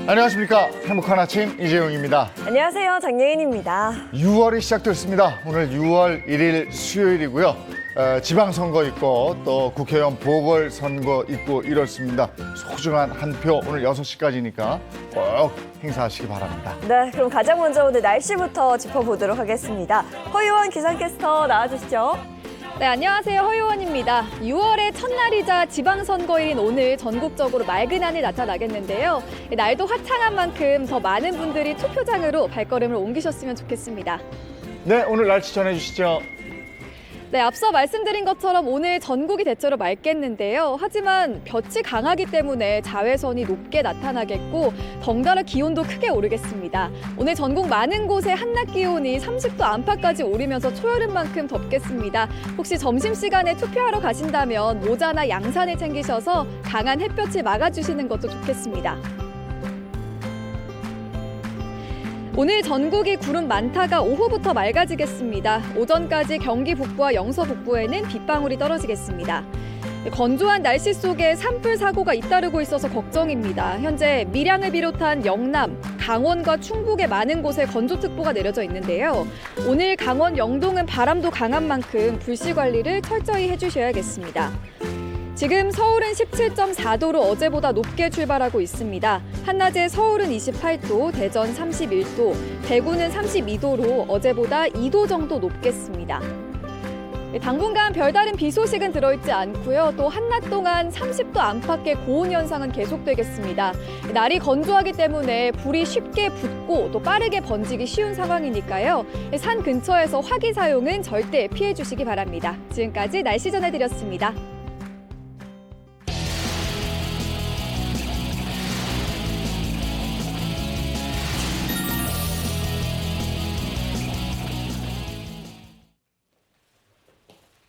안녕하십니까. 행복한 아침 이재용입니다. 안녕하세요. 장예인입니다. 6월이 시작됐습니다. 오늘 6월 1일 수요일이고요. 지방선거 있고 또 국회의원 보궐선거 있고 이렇습니다. 소중한 한 표 오늘 6시까지니까 꼭 행사하시기 바랍니다. 네, 그럼 가장 먼저 오늘 날씨부터 짚어보도록 하겠습니다. 허유원 기상캐스터 나와주시죠. 네, 안녕하세요. 허유원입니다. 6월의 첫날이자 지방선거일인 오늘 전국적으로 맑은 하늘 나타나겠는데요. 날도 화창한 만큼 더 많은 분들이 투표장으로 발걸음을 옮기셨으면 좋겠습니다. 네, 오늘 날씨 전해주시죠. 네, 앞서 말씀드린 것처럼 오늘 전국이 대체로 맑겠는데요. 하지만 볕이 강하기 때문에 자외선이 높게 나타나겠고 덩달아 기온도 크게 오르겠습니다. 오늘 전국 많은 곳에 한낮 기온이 30도 안팎까지 오르면서 초여름만큼 덥겠습니다. 혹시 점심시간에 투표하러 가신다면 모자나 양산을 챙기셔서 강한 햇볕을 막아주시는 것도 좋겠습니다. 오늘 전국이 구름 많다가 오후부터 맑아지겠습니다. 오전까지 경기 북부와 영서 북부에는 빗방울이 떨어지겠습니다. 건조한 날씨 속에 산불 사고가 잇따르고 있어서 걱정입니다. 현재 밀양을 비롯한 영남, 강원과 충북의 많은 곳에 건조특보가 내려져 있는데요. 오늘 강원 영동은 바람도 강한 만큼 불씨 관리를 철저히 해주셔야겠습니다. 지금 서울은 17.4도로 어제보다 높게 출발하고 있습니다. 한낮에 서울은 28도, 대전 31도, 대구는 32도로 어제보다 2도 정도 높겠습니다. 당분간 별다른 비 소식은 들어있지 않고요. 또 한낮 동안 30도 안팎의 고온 현상은 계속되겠습니다. 날이 건조하기 때문에 불이 쉽게 붙고 또 빠르게 번지기 쉬운 상황이니까요. 산 근처에서 화기 사용은 절대 피해 주시기 바랍니다. 지금까지 날씨 전해드렸습니다.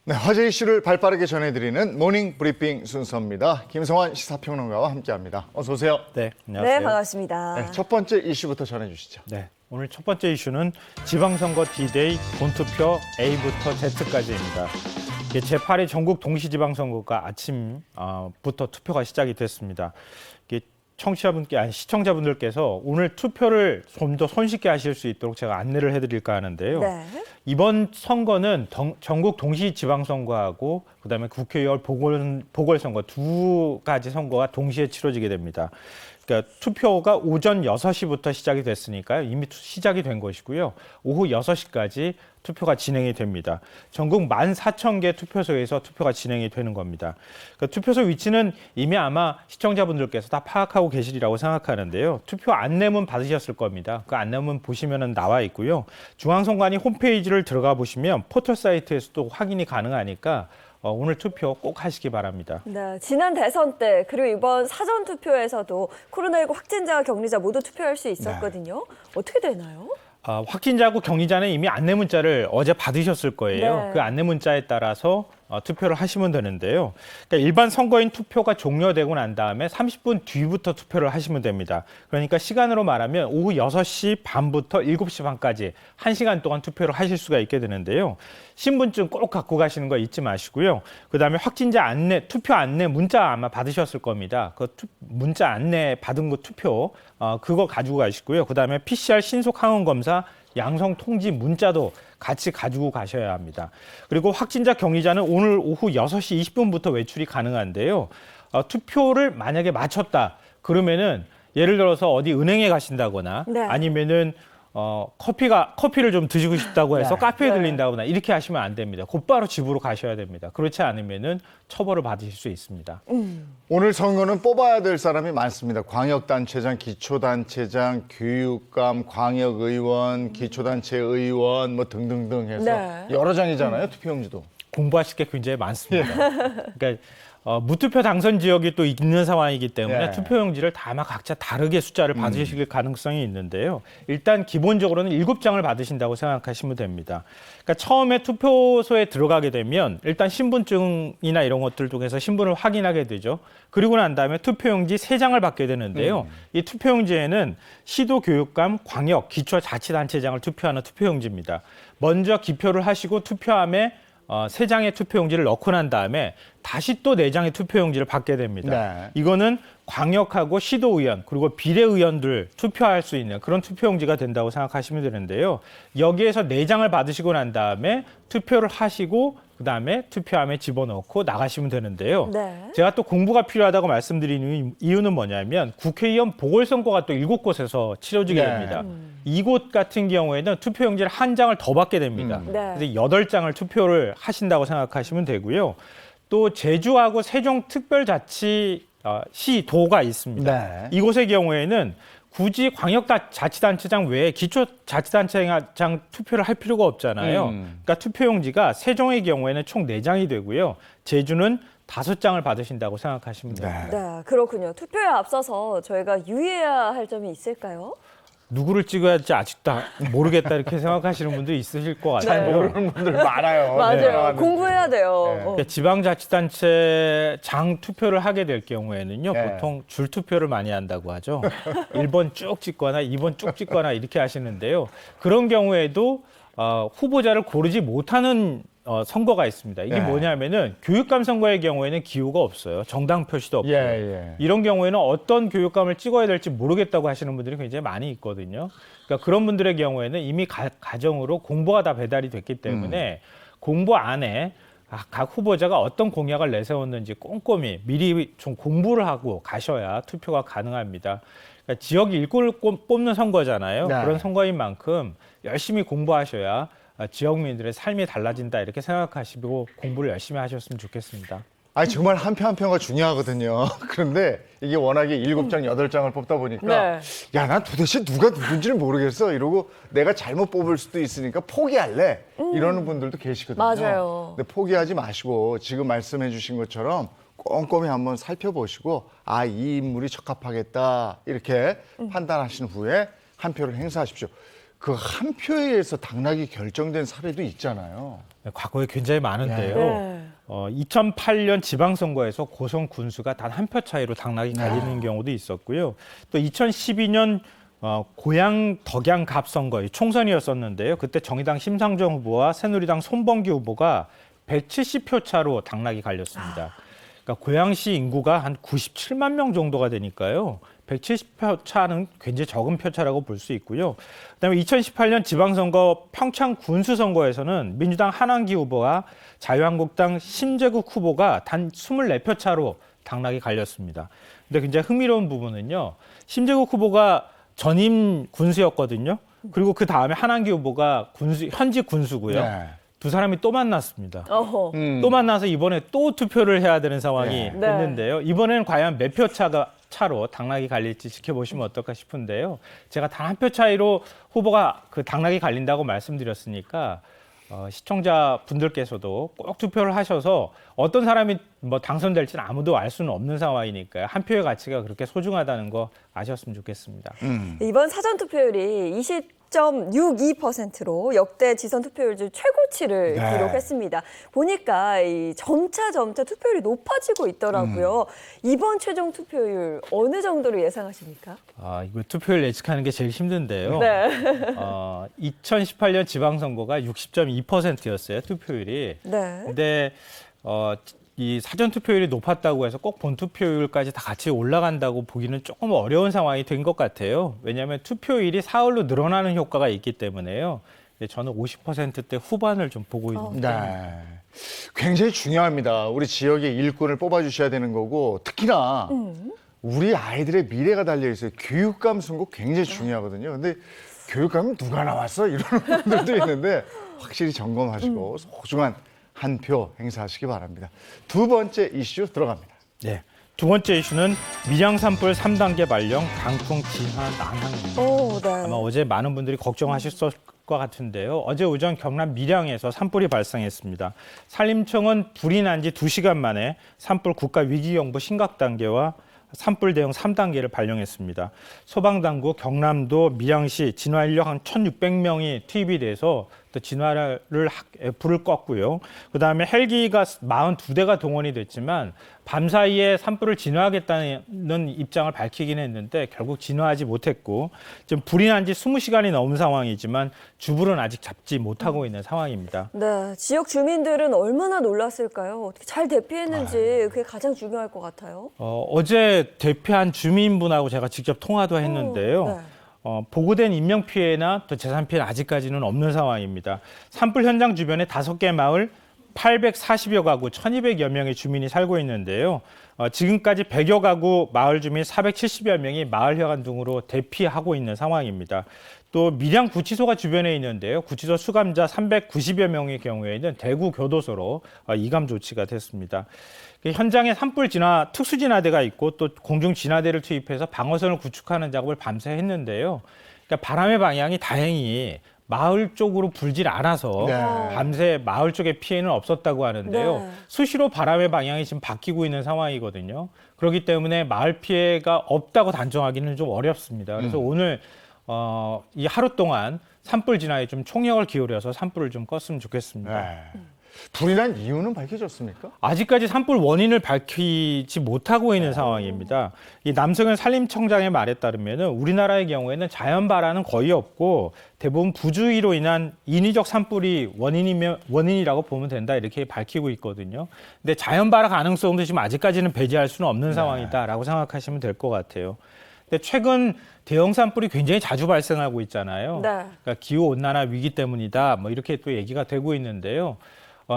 네, 화제 이슈를 발빠르게 전해드리는 모닝 브리핑 순서입니다. 김성환 시사평론가와 함께합니다. 어서 오세요. 네, 안녕하세요. 네, 반갑습니다. 네, 첫 번째 이슈부터 전해주시죠. 네, 오늘 첫 번째 이슈는 지방선거 D-Day 본투표 A부터 Z까지입니다. 제8회 전국 동시지방선거가 아침부터 투표가 시작이 됐습니다. 시청자분들께서 오늘 투표를 좀 더 손쉽게 하실 수 있도록 제가 안내를 해드릴까 하는데요. 네. 이번 선거는 전국 동시지방선거하고 그다음에 국회의원 보궐선거 두 가지 선거가 동시에 치러지게 됩니다. 그러니까 투표가 오전 6시부터 시작이 됐으니까요. 이미 시작이 된 것이고요. 오후 6시까지 투표가 진행이 됩니다. 전국 14,000개 투표소에서 투표가 진행이 되는 겁니다. 그러니까 투표소 위치는 이미 아마 시청자분들께서 다 파악하고 계시리라고 생각하는데요. 투표 안내문 받으셨을 겁니다. 그 안내문 보시면 나와 있고요. 중앙선관위 홈페이지를 들어가 보시면 포털 사이트에서도 확인이 가능하니까 오늘 투표 꼭 하시기 바랍니다. 네, 지난 대선 때 그리고 이번 사전 투표에서도 코로나19 확진자와 격리자 모두 투표할 수 있었거든요. 네. 어떻게 되나요? 확진자고 격리자는 이미 안내 문자를 어제 받으셨을 거예요. 네. 그 안내 문자에 따라서 투표를 하시면 되는데요. 그러니까 일반 선거인 투표가 종료되고 난 다음에 30분 뒤부터 투표를 하시면 됩니다. 그러니까 시간으로 말하면 오후 6시 반부터 7시 반까지 1시간 동안 투표를 하실 수가 있게 되는데요. 신분증 꼭 갖고 가시는 거 잊지 마시고요. 그다음에 확진자 안내, 투표 안내 문자 아마 받으셨을 겁니다. 그 문자 안내 받은 거 투표 그거 가지고 가시고요. 그다음에 PCR 신속 항원 검사 양성 통지 문자도 같이 가지고 가셔야 합니다. 그리고 확진자 격리자는 오늘 오후 6시 20분부터 외출이 가능한데요. 투표를 만약에 마쳤다 그러면은 예를 들어서 어디 은행에 가신다거나 네. 아니면은 커피를 좀 드시고 싶다고 해서 네. 카페에 네. 들린다거나 이렇게 하시면 안 됩니다. 곧바로 집으로 가셔야 됩니다. 그렇지 않으면은 처벌을 받으실 수 있습니다. 오늘 선거는 뽑아야 될 사람이 많습니다. 광역단체장, 기초단체장, 교육감, 광역의원, 기초단체 의원 뭐 등등등 해서 네. 여러 장이잖아요. 투표용지도. 공부하실 게 굉장히 많습니다. 그러니까 무투표 당선 지역이 또 있는 상황이기 때문에 네. 투표용지를 다 아마 각자 다르게 숫자를 받으실 가능성이 있는데요. 일단 기본적으로는 7장을 받으신다고 생각하시면 됩니다. 그러니까 처음에 투표소에 들어가게 되면 일단 신분증이나 이런 것들 중에서 신분을 확인하게 되죠. 그리고 난 다음에 투표용지 3장을 받게 되는데요. 이 투표용지에는 시도, 교육감, 광역, 기초자치단체장을 투표하는 투표용지입니다. 먼저 기표를 하시고 투표함에 3장의 투표용지를 넣고 난 다음에 다시 또 4장의 투표용지를 받게 됩니다. 네. 이거는 광역하고 시도의원 그리고 비례의원들 투표할 수 있는 그런 투표용지가 된다고 생각하시면 되는데요. 여기에서 4장을 받으시고 난 다음에 투표를 하시고 그다음에 투표함에 집어넣고 나가시면 되는데요. 네. 제가 또 공부가 필요하다고 말씀드리는 이유는 뭐냐면 국회의원 보궐선거가 또 7곳에서 치러지게 네. 됩니다. 이곳 같은 경우에는 투표용지를 1장을 더 받게 됩니다. 네. 그래서 8장을 투표를 하신다고 생각하시면 되고요. 또 제주하고 세종특별자치 시도가 있습니다. 네. 이곳의 경우에는 굳이 광역자치단체장 외에 기초자치단체장 투표를 할 필요가 없잖아요. 그러니까 투표용지가 세종의 경우에는 총 4장이 되고요. 제주는 5장을 받으신다고 생각하시면 됩니다. 네. 네, 그렇군요. 투표에 앞서서 저희가 유의해야 할 점이 있을까요? 누구를 찍어야 할지 아직도 모르겠다 이렇게 생각하시는 분들이 있으실 것 같아요. 잘 모르는 분들 많아요. 맞아요. 네. 공부해야 돼요. 네. 어. 그러니까 지방자치단체장 투표를 하게 될 경우에는요, 네. 보통 줄 투표를 많이 한다고 하죠. 1번 쭉 찍거나 2번 쭉 찍거나 이렇게 하시는데요. 그런 경우에도 후보자를 고르지 못하는 선거가 있습니다. 이게 네. 뭐냐면은 교육감 선거의 경우에는 기호가 없어요. 정당 표시도 없고요. 예. 이런 경우에는 어떤 교육감을 찍어야 될지 모르겠다고 하시는 분들이 굉장히 많이 있거든요. 그러니까 그런 분들의 경우에는 이미 가정으로 공보가 다 배달이 됐기 때문에 공보 안에 각 후보자가 어떤 공약을 내세웠는지 꼼꼼히 미리 좀 공부를 하고 가셔야 투표가 가능합니다. 그러니까 지역 일꾼을 뽑는 선거잖아요. 네. 그런 선거인 만큼 열심히 공부하셔야 지역민들의 삶이 달라진다 이렇게 생각하시고 공부를 열심히 하셨으면 좋겠습니다. 아니 정말 한 표 한 표가 중요하거든요. 그런데 이게 워낙에 7장, 8장을 뽑다 보니까 네. 야, 난 도대체 누가 누군지를 모르겠어. 이러고 내가 잘못 뽑을 수도 있으니까 포기할래. 이러는 분들도 계시거든요. 맞아요. 근데 포기하지 마시고 지금 말씀해 주신 것처럼 꼼꼼히 한번 살펴보시고 이 인물이 적합하겠다. 이렇게 판단하신 후에 한 표를 행사하십시오. 그 한 표에 의해서 당락이 결정된 사례도 있잖아요. 과거에 굉장히 많은데요. 네. 2008년 지방선거에서 고성 군수가 단 한 표 차이로 당락이 갈리는 경우도 있었고요. 또 2012년 고양 덕양 갑 선거의 총선이었었는데요. 그때 정의당 심상정 후보와 새누리당 손범기 후보가 170표 차로 당락이 갈렸습니다. 그러니까 고양시 인구가 한 97만 명 정도가 되니까요. 170표 차는 굉장히 적은 표차라고 볼 수 있고요. 그다음에 2018년 지방선거 평창 군수선거에서는 민주당 한왕기 후보와 자유한국당 심재국 후보가 단 24표 차로 당락이 갈렸습니다. 근데 굉장히 흥미로운 부분은요. 심재국 후보가 전임 군수였거든요. 그리고 그 다음에 한왕기 후보가 현직 군수고요. 네. 두 사람이 또 만났습니다. 어허. 또 만나서 이번에 또 투표를 해야 되는 상황이 네. 됐는데요. 이번에는 과연 몇 표 차로 당락이 갈릴지 지켜보시면 어떨까 싶은데요. 제가 단 한 표 차이로 후보가 그 당락이 갈린다고 말씀드렸으니까 시청자 분들께서도 꼭 투표를 하셔서 어떤 사람이 뭐 당선될지는 아무도 알 수는 없는 상황이니까요. 한 표의 가치가 그렇게 소중하다는 거 아셨으면 좋겠습니다. 이번 사전 투표율이 20.62%로 역대 지선 투표율 중 최고치를 네. 기록했습니다. 보니까 점차 투표율이 높아지고 있더라고요. 이번 최종 투표율 어느 정도로 예상하십니까? 이거 투표율 예측하는 게 제일 힘든데요. 네. 2018년 지방선거가 60.2%였어요, 투표율이. 네. 근데 이 사전 투표율이 높았다고 해서 꼭 본 투표율까지 다 같이 올라간다고 보기는 조금 어려운 상황이 된 것 같아요. 왜냐하면 투표율이 사흘로 늘어나는 효과가 있기 때문에요. 저는 50%대 후반을 좀 보고 있는데. 네. 굉장히 중요합니다. 우리 지역의 일꾼을 뽑아주셔야 되는 거고 특히나 우리 아이들의 미래가 달려있어요. 교육감 선거 굉장히 중요하거든요. 근데 교육감은 누가 나왔어? 이러는 분들도 있는데 확실히 점검하시고 소중한 한 표 행사하시기 바랍니다. 두 번째 이슈 들어갑니다. 네. 두 번째 이슈는 밀양 산불 3단계 발령, 강풍 진화 난항입니다. 오, 네. 아마 어제 많은 분들이 걱정하셨을 것 같은데요. 어제 오전 경남 밀양에서 산불이 발생했습니다. 산림청은 불이 난 지 2시간 만에 산불 국가위기경보 심각 단계와 산불 대응 3단계를 발령했습니다. 소방당국, 경남도, 밀양시 진화 인력 한 1,600명이 투입이 돼서 또 진화를 불을 껐고요. 그다음에 헬기가 42대가 동원이 됐지만 밤 사이에 산불을 진화하겠다는 입장을 밝히긴 했는데 결국 진화하지 못했고 지금 불이 난 지 20시간이 넘은 상황이지만 주불은 아직 잡지 못하고 있는 상황입니다. 네, 지역 주민들은 얼마나 놀랐을까요? 어떻게 잘 대피했는지 그게 가장 중요할 것 같아요. 어제 대피한 주민분하고 제가 직접 통화도 했는데요. 네. 보고된 인명피해나 또 재산피해는 아직까지는 없는 상황입니다. 산불 현장 주변에 5개 마을 840여 가구 1,200여 명의 주민이 살고 있는데요. 지금까지 100여 가구 마을 주민 470여 명이 마을회관 등으로 대피하고 있는 상황입니다. 또 밀양 구치소가 주변에 있는데요. 구치소 수감자 390여 명의 경우에는 대구 교도소로 이감 조치가 됐습니다. 현장에 산불 진화 특수진화대가 있고 또 공중 진화대를 투입해서 방어선을 구축하는 작업을 밤새 했는데요. 그러니까 바람의 방향이 다행히 마을 쪽으로 불질 않아서 네. 밤새 마을 쪽에 피해는 없었다고 하는데요. 네. 수시로 바람의 방향이 지금 바뀌고 있는 상황이거든요. 그렇기 때문에 마을 피해가 없다고 단정하기는 좀 어렵습니다. 그래서 오늘 이 하루 동안 산불 진화에 좀 총력을 기울여서 산불을 좀 껐으면 좋겠습니다. 네. 불이 난 이유는 밝혀졌습니까? 아직까지 산불 원인을 밝히지 못하고 있는 상황입니다. 이 남성현 산림청장의 말에 따르면 우리나라의 경우에는 자연 발화는 거의 없고 대부분 부주의로 인한 인위적 산불이 원인이라고 보면 된다 이렇게 밝히고 있거든요. 근데 자연 발화 가능성도 지금 아직까지는 배제할 수는 없는 상황이다라고 생각하시면 될 것 같아요. 근데 최근 대형 산불이 굉장히 자주 발생하고 있잖아요. 네. 그러니까 기후 온난화 위기 때문이다. 뭐 이렇게 또 얘기가 되고 있는데요.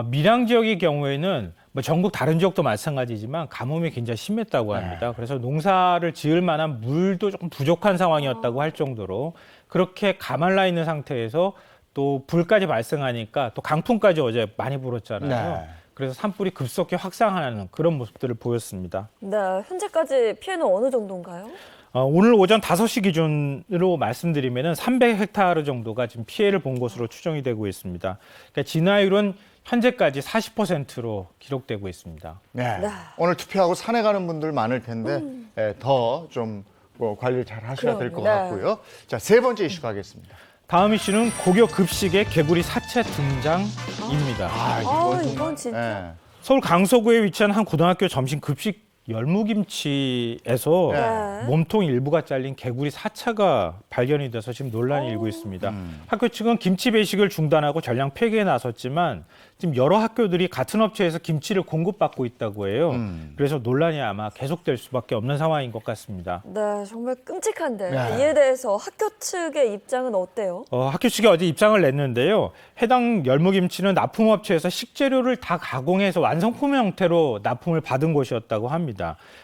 밀양 지역의 경우에는 뭐 전국 다른 지역도 마찬가지지만 가뭄이 굉장히 심했다고 합니다. 그래서 농사를 지을 만한 물도 조금 부족한 상황이었다고 할 정도로 그렇게 가말라 있는 상태에서 또 불까지 발생하니까 또 강풍까지 어제 많이 불었잖아요. 네. 그래서 산불이 급속히 확산하는 그런 모습들을 보였습니다. 네, 현재까지 피해는 어느 정도인가요? 오늘 오전 5시 기준으로 말씀드리면 300헥타르 정도가 지금 피해를 본 것으로 추정이 되고 있습니다. 그러니까 진화율은 현재까지 40%로 기록되고 있습니다. 네. 네. 오늘 투표하고 산에 가는 분들 많을 텐데 더 좀 관리를 잘 하셔야 될 것 그럼요. 네. 같고요. 자, 세 번째 이슈 가겠습니다. 다음 이슈는 고교 급식에 개구리 사체 등장입니다. 이건 진짜. 네. 서울 강서구에 위치한 한 고등학교 점심 급식 열무김치에서 네. 몸통 일부가 잘린 개구리 사체가 발견이 돼서 지금 논란이 일고 있습니다. 학교 측은 김치 배식을 중단하고 전량 폐기에 나섰지만 지금 여러 학교들이 같은 업체에서 김치를 공급받고 있다고 해요. 그래서 논란이 아마 계속될 수밖에 없는 상황인 것 같습니다. 네, 정말 끔찍한데 네. 이에 대해서 학교 측의 입장은 어때요? 학교 측이 어제 입장을 냈는데요. 해당 열무김치는 납품업체에서 식재료를 다 가공해서 완성품 형태로 납품을 받은 곳이었다고 합니다.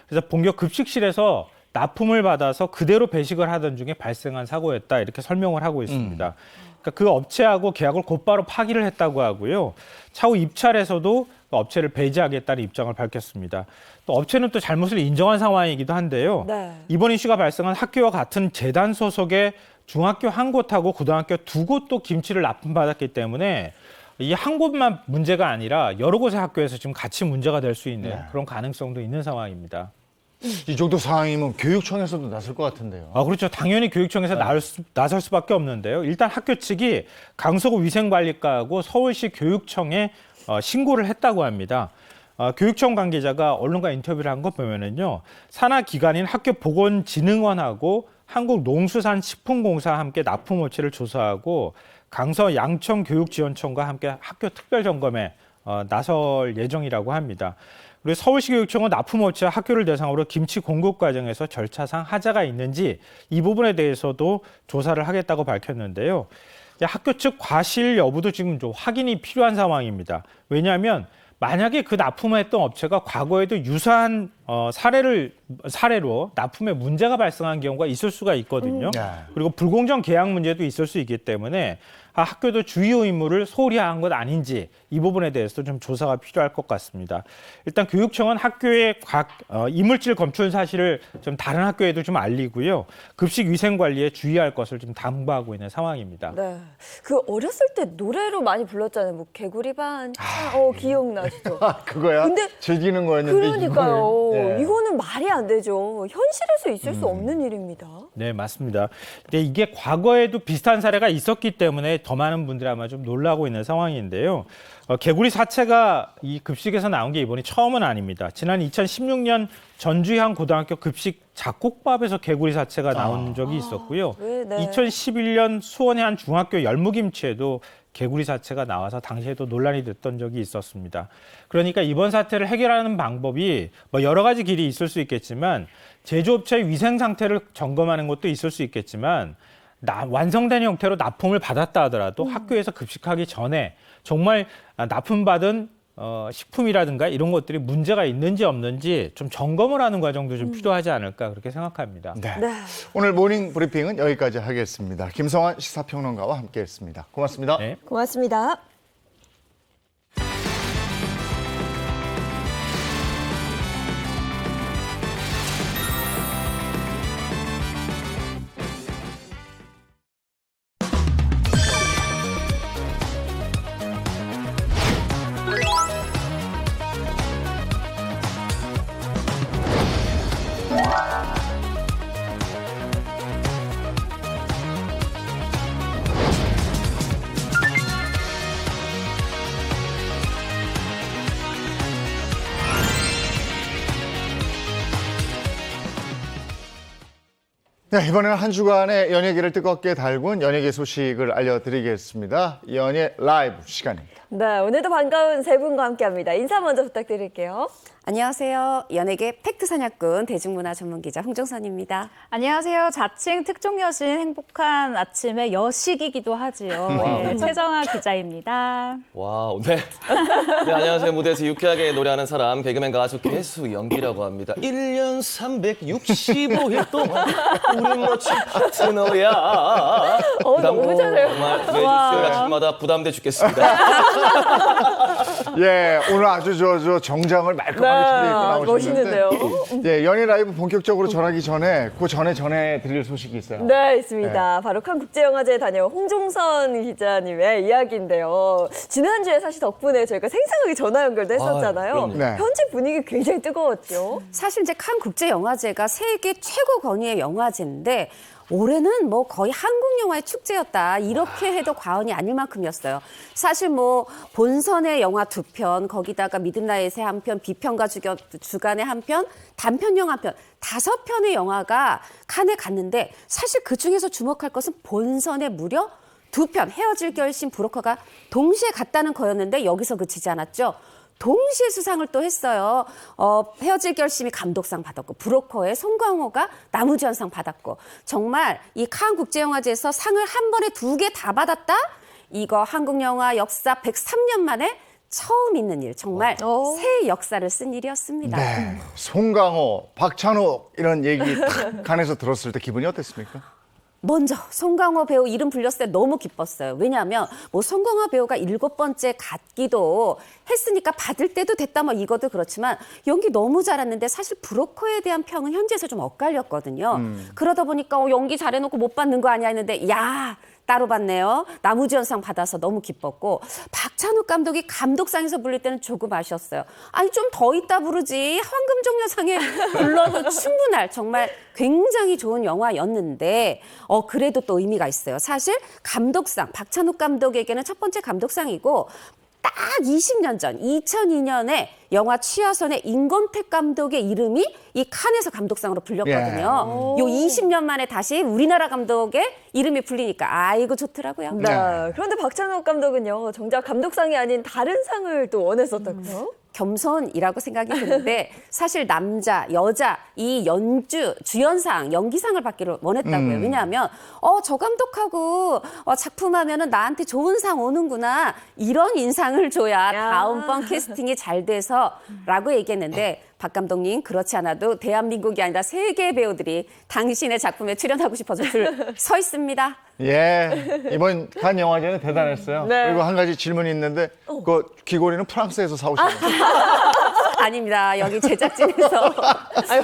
그래서 본교 급식실에서 납품을 받아서 그대로 배식을 하던 중에 발생한 사고였다 이렇게 설명을 하고 있습니다. 그러니까 그 업체하고 계약을 곧바로 파기를 했다고 하고요. 차후 입찰에서도 업체를 배제하겠다는 입장을 밝혔습니다. 또 업체는 또 잘못을 인정한 상황이기도 한데요. 네. 이번 이슈가 발생한 학교와 같은 재단 소속의 중학교 한 곳하고 고등학교 2곳도 김치를 납품받았기 때문에 이 한 곳만 문제가 아니라 여러 곳의 학교에서 지금 같이 문제가 될 수 있는 그런 가능성도 있는 상황입니다. 이 정도 상황이면 교육청에서도 나설 것 같은데요. 그렇죠. 당연히 교육청에서 나설 수밖에 없는데요. 일단 학교 측이 강서구 위생관리과하고 서울시 교육청에 신고를 했다고 합니다. 교육청 관계자가 언론과 인터뷰를 한 거 보면은요, 산하 기관인 학교보건진흥원하고 한국농수산식품공사와 함께 납품업체를 조사하고 강서 양천교육지원청과 함께 학교 특별점검에 나설 예정이라고 합니다. 그리고 서울시 교육청은 납품업체와 학교를 대상으로 김치 공급 과정에서 절차상 하자가 있는지 이 부분에 대해서도 조사를 하겠다고 밝혔는데요. 학교 측 과실 여부도 지금 좀 확인이 필요한 상황입니다. 왜냐하면 만약에 그 납품을 했던 업체가 과거에도 유사한 사례를 사례로 납품에 문제가 발생한 경우가 있을 수가 있거든요. 그리고 불공정 계약 문제도 있을 수 있기 때문에 학교도 주요 의무를 소홀히 한 것 아닌지 이 부분에 대해서 좀 조사가 필요할 것 같습니다. 일단 교육청은 학교의 이물질 검출 사실을 좀 다른 학교에도 좀 알리고요. 급식 위생 관리에 주의할 것을 좀 당부하고 있는 상황입니다. 네. 그 어렸을 때 노래로 많이 불렀잖아요. 뭐 개구리 반. 기억나시죠? 그거야? 근데 즐기는 거였는데 그러니까요. 이거를, 예. 이거는 말이 안 되죠. 현실에서 있을 수 없는 일입니다. 네, 맞습니다. 근데 이게 과거에도 비슷한 사례가 있었기 때문에 더 많은 분들이 아마 좀 놀라고 있는 상황인데요. 개구리 사체가 이 급식에서 나온 게 이번이 처음은 아닙니다. 지난 2016년 전주의 한 고등학교 급식 잡곡밥에서 개구리 사체가 나온 적이 있었고요. 네. 2011년 수원의 한 중학교 열무김치에도 개구리 사체가 나와서 당시에도 논란이 됐던 적이 있었습니다. 그러니까 이번 사태를 해결하는 방법이 뭐 여러 가지 길이 있을 수 있겠지만 제조업체의 위생 상태를 점검하는 것도 있을 수 있겠지만 완성된 형태로 납품을 받았다 하더라도 학교에서 급식하기 전에 정말 납품받은 식품이라든가 이런 것들이 문제가 있는지 없는지 좀 점검을 하는 과정도 좀 필요하지 않을까 그렇게 생각합니다. 네. 네. 오늘 모닝 브리핑은 여기까지 하겠습니다. 김성환 시사평론가와 함께했습니다. 고맙습니다. 네. 고맙습니다. 네, 이번에는 한 주간의 연예계를 뜨겁게 달군 연예계 소식을 알려드리겠습니다. 연예 라이브 시간입니다. 네, 오늘도 반가운 세 분과 함께합니다. 인사 먼저 부탁드릴게요. 안녕하세요. 연예계 팩트 사냥꾼 대중문화 전문기자 홍정선입니다. 안녕하세요. 자칭 특종 여신 행복한 아침의 여식이기도 하지요. 네, 최정아 기자입니다. 와우, 네. 네, 안녕하세요. 무대에서 유쾌하게 노래하는 사람, 개그맨 가수 개수연기라고 합니다. 1년 365일 동안 우리 멋진 파트너야. 너무 잘해요. 정말 매주 수요일 아침마다 부담돼 죽겠습니다. 예, 오늘 아주 저 정장을 말끔하게 차려입고 나오셨는데 멋있는데요. 예, 연예 라이브 본격적으로 전하기 전에 그 전에 드릴 소식이 있어요. 네, 있습니다. 바로 칸국제영화제에 다녀온 홍종선 기자님의 이야기인데요. 지난주에 사실 덕분에 저희가 생생하게 전화 연결도 했었잖아요. 그럼요. 네. 현지 분위기 굉장히 뜨거웠죠. 사실 이제 칸 국제영화제가 세계 최고 권위의 영화제인데 올해는 뭐 거의 한국 영화의 축제였다. 이렇게 해도 과언이 아닐 만큼이었어요. 사실 뭐 본선의 영화 2편, 거기다가 미드나잇의 1편, 비평가 주간의 1편, 단편 영화 1편, 5편의 영화가 칸에 갔는데 사실 그중에서 주목할 것은 본선에 무려 2편, 헤어질 결심, 브로커가 동시에 갔다는 거였는데 여기서 그치지 않았죠. 동시에 수상을 또 했어요. 헤어질 결심이 감독상 받았고 브로커의 송강호가 나무주연상 받았고 정말 이 칸 국제영화제에서 상을 한 번에 2개 다 받았다? 이거 한국 영화 역사 103년 만에 처음 있는 일. 정말 새 역사를 쓴 일이었습니다. 네, 송강호, 박찬욱 이런 얘기 딱 간에서 들었을 때 기분이 어땠습니까? 먼저 송강호 배우 이름 불렸을 때 너무 기뻤어요. 왜냐하면 뭐 송강호 배우가 7번째 갖기도 했으니까 받을 때도 됐다 뭐 이것도 그렇지만 연기 너무 잘했는데 사실 브로커에 대한 평은 현지에서 좀 엇갈렸거든요. 그러다 보니까 연기 잘해놓고 못 받는 거 아니야 했는데 야 따로 받네요. 나무주연상 받아서 너무 기뻤고 박찬욱 감독이 감독상에서 부를 때는 조금 아쉬웠어요. 아니 좀 더 있다 부르지 황금종려상에 불러도 충분할 정말 굉장히 좋은 영화였는데 그래도 또 의미가 있어요. 사실 감독상 박찬욱 감독에게는 첫 번째 감독상이고 딱 20년 전 2002년에 영화 취하선의 임권택 감독의 이름이 이 칸에서 감독상으로 불렸거든요. 요 20년 만에 다시 우리나라 감독의 이름이 불리니까 아이고 좋더라고요. 네. 그런데 박찬욱 감독은요, 정작 감독상이 아닌 다른 상을 또 원했었다고요? 겸손이라고 생각이 드는데 사실 남자, 여자 이 주연상, 연기상을 받기를 원했다고요. 왜냐하면 저 감독하고 작품하면은 나한테 좋은 상 오는구나 이런 인상을 줘야 다음번 캐스팅이 잘 돼서라고 얘기했는데 박 감독님 그렇지 않아도 대한민국이 아니라 세계 배우들이 당신의 작품에 출연하고 싶어서 줄 서 있습니다. 예, 이번 칸 영화제는 대단했어요. 네. 그리고 한 가지 질문이 있는데 그 귀걸이는 프랑스에서 사오신 거예요? 아닙니다. 여기 제작진에서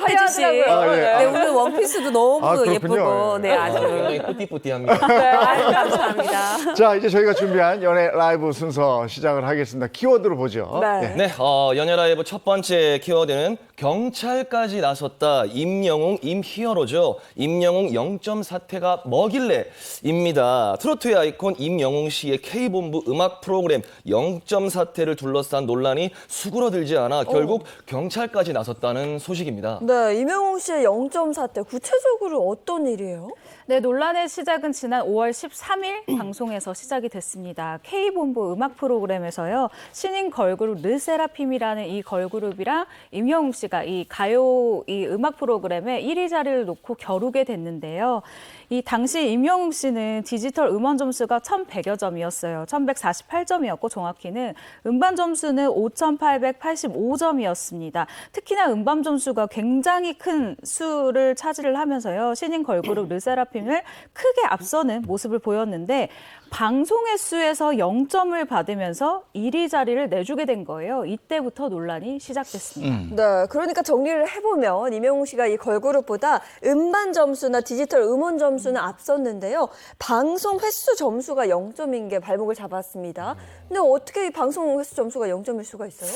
해주신 화려하더라고요. 아, 예. 네, 오늘 원피스도 너무 아, 그렇군요. 예쁘고 네, 아주 굉장히 뿌띠뿌띠합니다. 아유, 감사합니다. 자, 이제 저희가 준비한 연예 라이브 순서 시작을 하겠습니다. 키워드로 보죠. 네. 네, 연예 라이브 첫 번째 키워드는 경찰까지 나섰다. 임영웅 임히어로죠. 임영웅 0점 사태가 뭐길래입니다. 트로트의 아이콘 임영웅 씨의 K본부 음악 프로그램 0점 사태를 둘러싼 논란이 수그러들지 않아 결국 경찰까지 나섰다는 소식입니다. 네, 임영웅 씨의 0점 사태 구체적으로 어떤 일이에요? 네, 논란의 시작은 지난 5월 13일 방송에서 시작이 됐습니다. K본부 음악 프로그램에서요. 신인 걸그룹 르세라핌이라는 이 걸그룹이랑 임영웅 씨가 이 가요 이 음악 프로그램에 1위 자리를 놓고 겨루게 됐는데요. 이 당시 임영웅 씨는 디지털 음원 점수가 1,100여 점이었어요. 1,148점이었고 정확히는 음반 점수는 5,885점이었습니다. 특히나 음반 점수가 굉장히 큰 수를 차지를 하면서요. 신인 걸그룹 르세라핌을 크게 앞서는 모습을 보였는데 방송 횟수에서 0점을 받으면서 1위 자리를 내주게 된 거예요. 이때부터 논란이 시작됐습니다. 네, 그러니까 정리를 해보면 임영웅 씨가 이 걸그룹보다 음반 점수나 디지털 음원 점수는 앞섰는데요. 방송 횟수 점수가 0점인 게 발목을 잡았습니다. 근데 어떻게 이 방송 횟수 점수가 0점일 수가 있어요?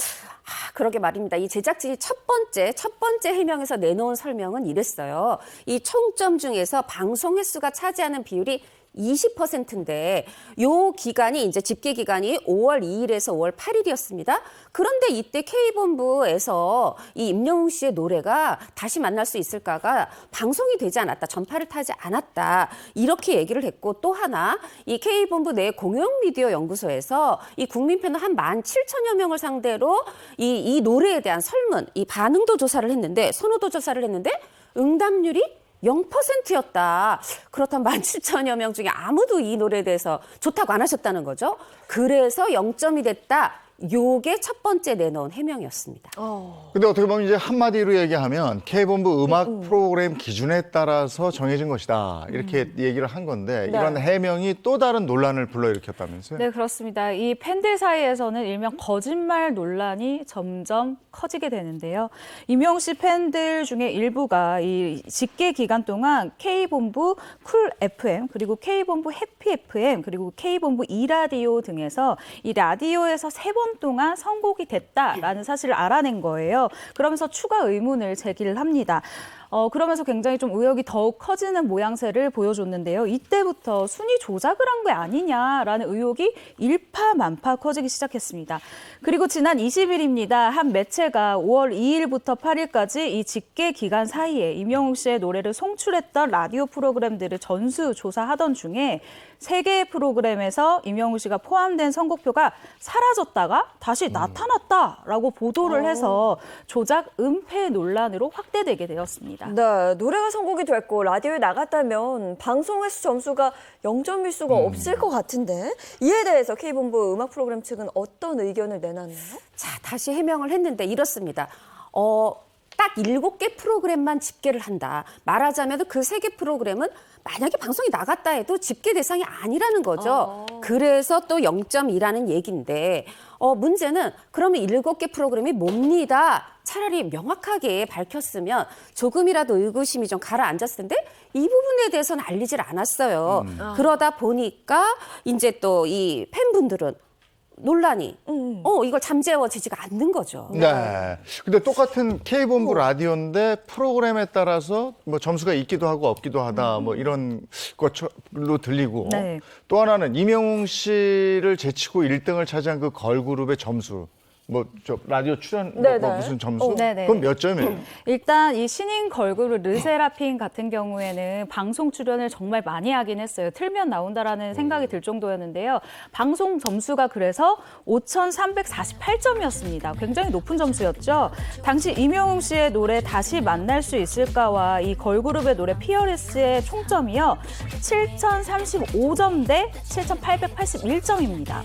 그러게 말입니다. 이 제작진이 첫 번째 해명에서 내놓은 설명은 이랬어요. 이 총점 중에서 방송 횟수가 차지하는 비율이 20%인데 요 기간이 이제 집계 기간이 5월 2일에서 5월 8일이었습니다. 그런데 이때 K본부에서 이 임영웅 씨의 노래가 다시 만날 수 있을까가 방송이 되지 않았다. 전파를 타지 않았다. 이렇게 얘기를 했고 또 하나 이 K본부 내 공영 미디어 연구소에서 이 국민 패널 한 17,000여 명을 상대로 이 노래에 대한 설문, 이 반응도 조사를 했는데 선호도 조사를 했는데 응답률이 0%였다. 그렇다면 17,000여 명 중에 아무도 이 노래에 대해서 좋다고 안 하셨다는 거죠. 그래서 0점이 됐다. 요게 첫 번째 내놓은 해명이었습니다. 근데 어떻게 보면 이제 한마디로 얘기하면 K본부 음악 프로그램 기준에 따라서 정해진 것이다. 이렇게 얘기를 한 건데 이런 해명이 또 다른 논란을 불러일으켰다면서요? 네, 그렇습니다. 이 팬들 사이에서는 일명 거짓말 논란이 점점 커지게 되는데요. 임영웅 씨 팬들 중에 일부가 이 집계 기간 동안 K본부 쿨 FM 그리고 K본부 해피 FM 그리고 K본부 이라디오 등에서 이 라디오에서 3번 동안 선곡이 됐다라는 사실을 알아낸 거예요. 그러면서 추가 의문을 제기를 합니다. 그러면서 굉장히 좀 의혹이 더욱 커지는 모양새를 보여줬는데요. 이때부터 순위 조작을 한 게 아니냐라는 의혹이 일파만파 커지기 시작했습니다. 그리고 지난 20일입니다. 한 매체가 5월 2일부터 8일까지 이 집계 기간 사이에 임영웅 씨의 노래를 송출했던 라디오 프로그램들을 전수 조사하던 중에 3개의 프로그램에서 임영웅 씨가 포함된 선곡표가 사라졌다가 다시 나타났다라고 보도를 해서 조작 은폐 논란으로 확대되게 되었습니다. 네, 노래가 선곡이 됐고 라디오에 나갔다면 방송 횟수 점수가 0점일 수가 없을 것 같은데 이에 대해서 K본부 음악 프로그램 측은 어떤 의견을 내놨나요? 자, 다시 해명을 했는데 이렇습니다. 딱 7개 프로그램만 집계를 한다. 말하자면 그 3개 프로그램은 만약에 방송이 나갔다 해도 집계 대상이 아니라는 거죠. 그래서 또 0.2라는 얘기인데 문제는 그러면 7개 프로그램이 뭡니다. 차라리 명확하게 밝혔으면 조금이라도 의구심이 좀 가라앉았을 텐데 이 부분에 대해서는 알리질 않았어요. 그러다 보니까 이제 또 이 팬분들은 논란이 이걸 잠재워지지가 않는 거죠. 네. 근데 똑같은 K본부 라디오인데 프로그램에 따라서 뭐 점수가 있기도 하고 없기도 하다 뭐 이런 것로 들리고 네. 또 하나는 임영웅 씨를 제치고 1등을 차지한 그 걸그룹의 점수 뭐 저 라디오 출연 뭐 네네. 무슨 점수? 네네. 그럼 몇 점이에요? 일단 이 신인 걸그룹 르세라핌 같은 경우에는 방송 출연을 정말 많이 하긴 했어요. 틀면 나온다라는 생각이 들 정도였는데요. 방송 점수가 그래서 5,348점이었습니다. 굉장히 높은 점수였죠. 당시 임영웅 씨의 노래 다시 만날 수 있을까와 이 걸그룹의 노래 피어리스의 총점이요. 7,035점 대 7,881점입니다.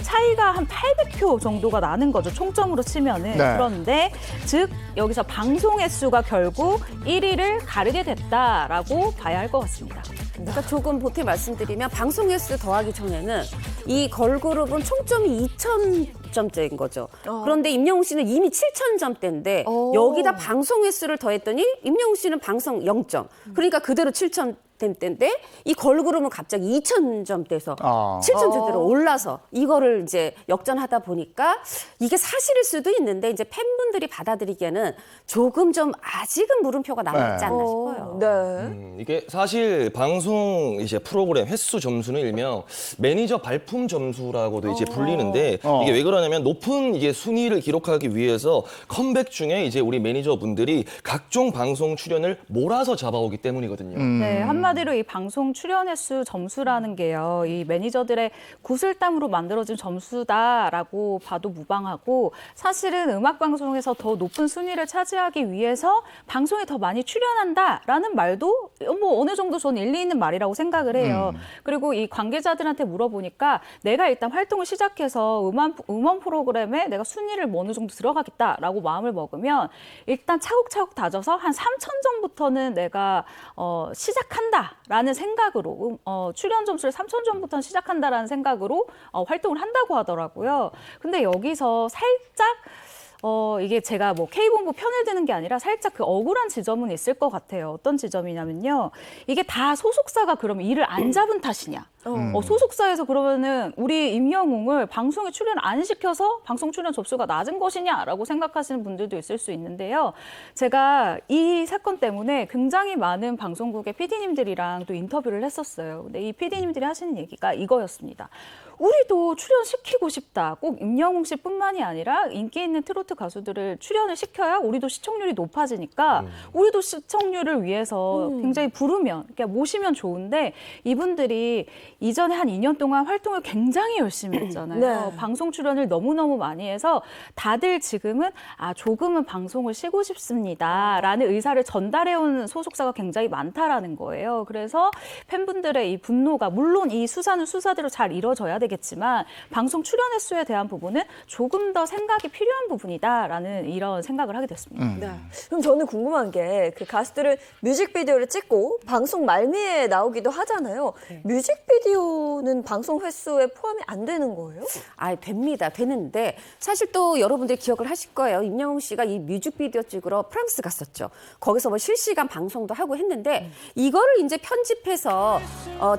차이가 한 800표 정도가 나는 거죠. 총점으로 치면은. 네. 그런데 즉 여기서 방송 횟수가 결국 1위를 가르게 됐다라고 봐야 할 것 같습니다. 그러니까 조금 보태 말씀드리면 방송 횟수 더하기 전에는 이 걸그룹은 총점이 2,000점대인 거죠. 그런데 임영웅 씨는 이미 7,000점대인데 여기다 방송 횟수를 더했더니 임영웅 씨는 방송 0점. 그러니까 그대로 7,000점대인데 이 걸그룹은 갑자기 2,000점대에서 7,000점대로 올라서 이거를 이제 역전하다 보니까 이게 사실일 수도 있는데 이제 팬분들이 받아들이기에는 조금 좀 아직은 물음표가 남아있지 않나 싶어요. 네. 이게 사실 방송 이제 프로그램 횟수 점수는 일명 매니저 발품 점수라고도 이제 불리는데 이게 왜 그러냐면 높은 이게 순위를 기록하기 위해서 컴백 중에 이제 우리 매니저분들이 각종 방송 출연을 몰아서 잡아오기 때문이거든요. 네, 한마디로 이 방송 출연 횟수 점수라는 게요, 이 매니저들의 구슬땀으로 만들어진 점수다라고 봐도 무방하고, 사실은 음악 방송에서 더 높은 순위를 차지하기 위해서 방송에 더 많이 출연한다라는 말도 뭐 어느 정도 저는 일리 있는 말이라고 생각을 해요. 그리고 이 관계자들한테 물어보니까 내가 일단 활동을 시작해서 음원 프로그램에 내가 순위를 뭐 어느 정도 들어가겠다라고 마음을 먹으면 일단 차곡차곡 다져서 한 3,000점부터는 내가 시작한다라는 생각으로 출연 점수를 3,000점부터 시작한다라는 생각으로 활동을 한다고 하더라고요. 근데 여기서 살짝 이게 제가 뭐 K본부 편을 드는 게 아니라 살짝 그 억울한 지점은 있을 것 같아요. 어떤 지점이냐면요. 이게 다 소속사가 그러면 일을 안 잡은 탓이냐. 소속사에서 그러면은 우리 임영웅을 방송에 출연 안 시켜서 방송 출연 접수가 낮은 것이냐라고 생각하시는 분들도 있을 수 있는데요. 제가 이 사건 때문에 굉장히 많은 방송국의 PD님들이랑 또 인터뷰를 했었어요. 근데 이 PD님들이 하시는 얘기가 이거였습니다. 우리도 출연시키고 싶다. 꼭 임영웅 씨뿐만이 아니라 인기 있는 트로트 가수들을 출연을 시켜야 우리도 시청률이 높아지니까 우리도 시청률을 위해서 굉장히 부르면, 그러니까 모시면 좋은데 이분들이 이전에 한 2년 동안 활동을 굉장히 열심히 했잖아요. 네. 방송 출연을 너무너무 많이 해서 다들 지금은 조금은 방송을 쉬고 싶습니다라는 의사를 전달해온 소속사가 굉장히 많다라는 거예요. 그래서 팬분들의 이 분노가, 물론 이 수사는 수사대로 잘 이뤄져야 되겠지만 방송 출연 횟수에 대한 부분은 조금 더 생각이 필요한 부분이다라는 이런 생각을 하게 됐습니다. 네. 그럼 저는 궁금한 게 그 가수들은 뮤직비디오를 찍고 방송 말미에 나오기도 하잖아요. 뮤직비디오는 방송 횟수에 포함이 안 되는 거예요? 됩니다. 되는데 사실 또 여러분들 기억을 하실 거예요. 임영웅 씨가 이 뮤직비디오 찍으러 프랑스 갔었죠. 거기서 뭐 실시간 방송도 하고 했는데 이거를 이제 편집해서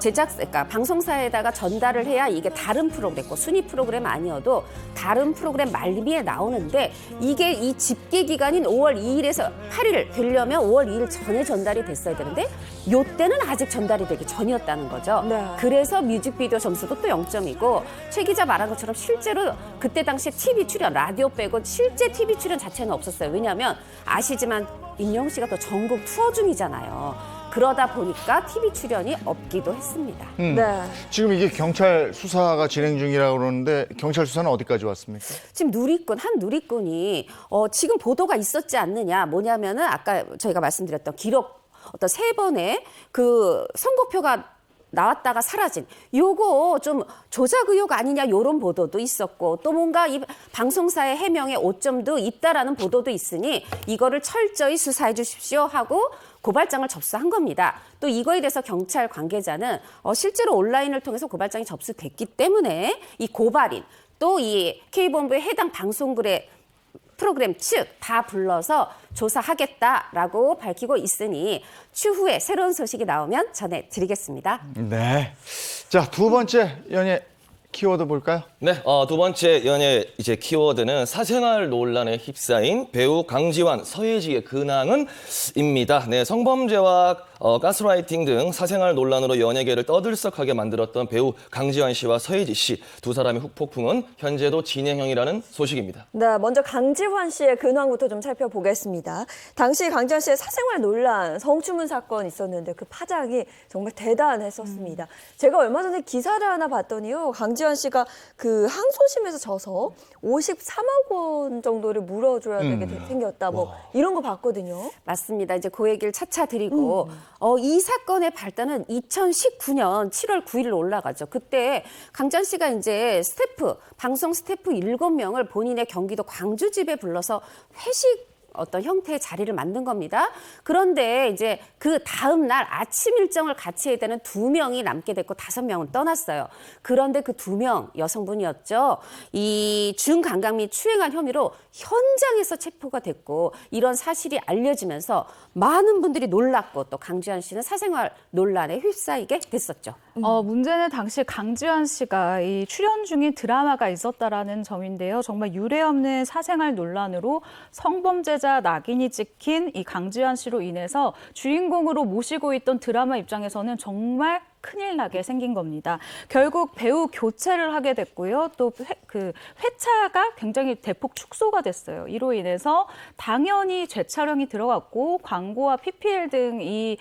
그러니까 방송사에다가 전달을 해야 이게 다른 프로그램, 순위 프로그램 아니어도 다른 프로그램 말미에 나오는데 이게 이 집계 기간인 5월 2일에서 8일 되려면 5월 2일 전에 전달이 됐어야 되는데 요때는 아직 전달이 되기 전이었다는 거죠. 네. 그래서 뮤직비디오 점수도 또 0점이고 최 기자 말한 것처럼 실제로 그때 당시에 TV 출연, 라디오 빼고 실제 TV 출연 자체는 없었어요. 왜냐하면 아시지만 임영웅 씨가 또 전국 투어 중이잖아요. 그러다 보니까 TV 출연이 없기도 했습니다. 네. 지금 이게 경찰 수사가 진행 중이라고 그러는데 경찰 수사는 어디까지 왔습니까? 지금 한 누리꾼이 지금 보도가 있었지 않느냐, 뭐냐면은 아까 저희가 말씀드렸던 기록 어떤 3번의 그 선거표가 나왔다가 사라진 요거 좀 조작 의혹 아니냐 요런 보도도 있었고 또 뭔가 이 방송사의 해명에 오점도 있다라는 보도도 있으니 이거를 철저히 수사해 주십시오 하고 고발장을 접수한 겁니다. 또 이거에 대해서 경찰 관계자는 실제로 온라인을 통해서 고발장이 접수됐기 때문에 이 고발인 또 이 K본부의 해당 방송국의 프로그램 측 다 불러서 조사하겠다라고 밝히고 있으니 추후에 새로운 소식이 나오면 전해드리겠습니다. 네. 자, 두 번째 연예 키워드 볼까요? 네, 두 번째 연예 이제 키워드는 사생활 논란에 휩싸인 배우 강지환, 서예지의 근황은입니다. 네, 성범죄와 가스라이팅 등 사생활 논란으로 연예계를 떠들썩하게 만들었던 배우 강지환 씨와 서예지 씨 두 사람의 후폭풍은 현재도 진행형이라는 소식입니다. 네, 먼저 강지환 씨의 근황부터 좀 살펴보겠습니다. 당시 강지환 씨의 사생활 논란, 성추문 사건 있었는데 그 파장이 정말 대단했었습니다. 제가 얼마 전에 기사를 하나 봤더니요, 강지환 씨가 그 항소심에서 져서 53억 원 정도를 물어줘야 되게 생겼다, 뭐 이런 거 봤거든요. 맞습니다. 이제 그 얘기를 차차 드리고 이 사건의 발단은 2019년 7월 9일로 올라가죠. 그때 강지환 씨가 이제 방송 스태프 7명을 본인의 경기도 광주 집에 불러서 회식 어떤 형태의 자리를 만든 겁니다. 그런데 이제 그 다음 날 아침 일정을 같이 해야 되는 2명이 남게 됐고 5명은 떠났어요. 그런데 그 2명 여성분이었죠. 이 중강간 및 추행한 혐의로 현장에서 체포가 됐고 이런 사실이 알려지면서 많은 분들이 놀랐고 또 강지환 씨는 사생활 논란에 휩싸이게 됐었죠. 문제는 당시 강지환 씨가 이 출연 중인 드라마가 있었다라는 점인데요. 정말 유례없는 사생활 논란으로 성범죄자 낙인이 찍힌 이 강지환 씨로 인해서 주인공으로 모시고 있던 드라마 입장에서는 정말 큰일 나게 생긴 겁니다. 결국 배우 교체를 하게 됐고요. 또 그 회차가 굉장히 대폭 축소가 됐어요. 이로 인해서 당연히 재촬영이 들어갔고 광고와 PPL 등 이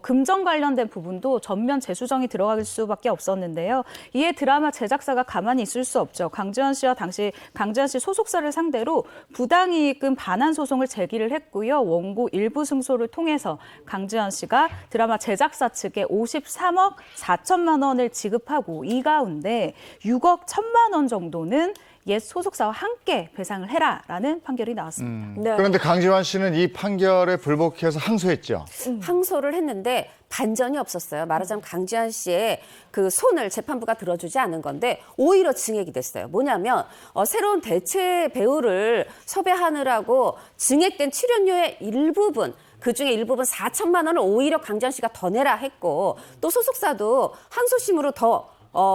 금전 관련된 부분도 전면 재수정이 들어갈 수밖에 없었는데요. 이에 드라마 제작사가 가만히 있을 수 없죠. 강지환 씨와 당시 강지환 씨 소속사를 상대로 부당이익금 반환 소송을 제기를 했고요. 원고 일부 승소를 통해서 강지환 씨가 드라마 제작사 측에 53억 4천만 원을 지급하고 이 가운데 6억 1천만 원 정도는 옛 소속사와 함께 배상을 해라라는 판결이 나왔습니다. 네. 그런데 강지환 씨는 이 판결에 불복해서 항소했죠. 항소를 했는데 반전이 없었어요. 말하자면 강지환 씨의 그 손을 재판부가 들어주지 않은 건데 오히려 증액이 됐어요. 뭐냐면 새로운 대체 배우를 섭외하느라고 증액된 출연료의 일부분 그중에 일부분 4천만 원을 오히려 강지환 씨가 더 내라 했고 또 소속사도 항소심으로 더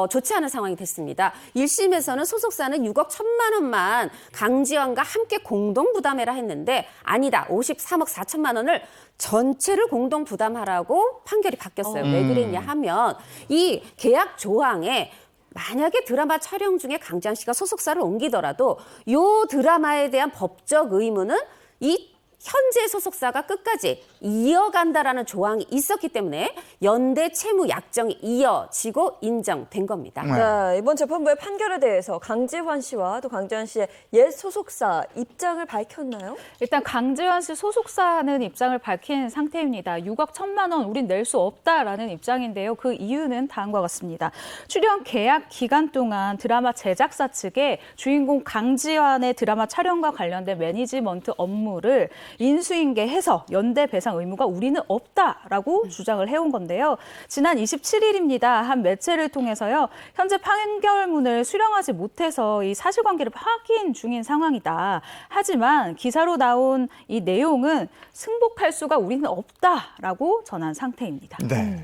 좋지 않은 상황이 됐습니다. 1심에서는 소속사는 6억 1천만 원만 강지환과 함께 공동 부담해라 했는데 아니다. 53억 4천만 원을 전체를 공동 부담하라고 판결이 바뀌었어요. 왜 그랬냐 하면 이 계약 조항에 만약에 드라마 촬영 중에 강지환 씨가 소속사를 옮기더라도 이 드라마에 대한 법적 의무는 이 현재 소속사가 끝까지 이어간다라는 조항이 있었기 때문에 연대 채무 약정이 이어지고 인정된 겁니다. 네, 이번 재판부의 판결에 대해서 강지환 씨와 또 강지환 씨의 옛 소속사 입장을 밝혔나요? 일단 강지환 씨 소속사는 입장을 밝힌 상태입니다. 6억 1천만 원 우린 낼 수 없다라는 입장인데요. 그 이유는 다음과 같습니다. 출연 계약 기간 동안 드라마 제작사 측에 주인공 강지환의 드라마 촬영과 관련된 매니지먼트 업무를 인수인계해서 연대 배상 의무가 우리는 없다라고 주장을 해온 건데요. 지난 27일입니다. 한 매체를 통해서요. 현재 판결문을 수령하지 못해서 이 사실관계를 확인 중인 상황이다. 하지만 기사로 나온 이 내용은 승복할 수가 우리는 없다라고 전한 상태입니다. 네.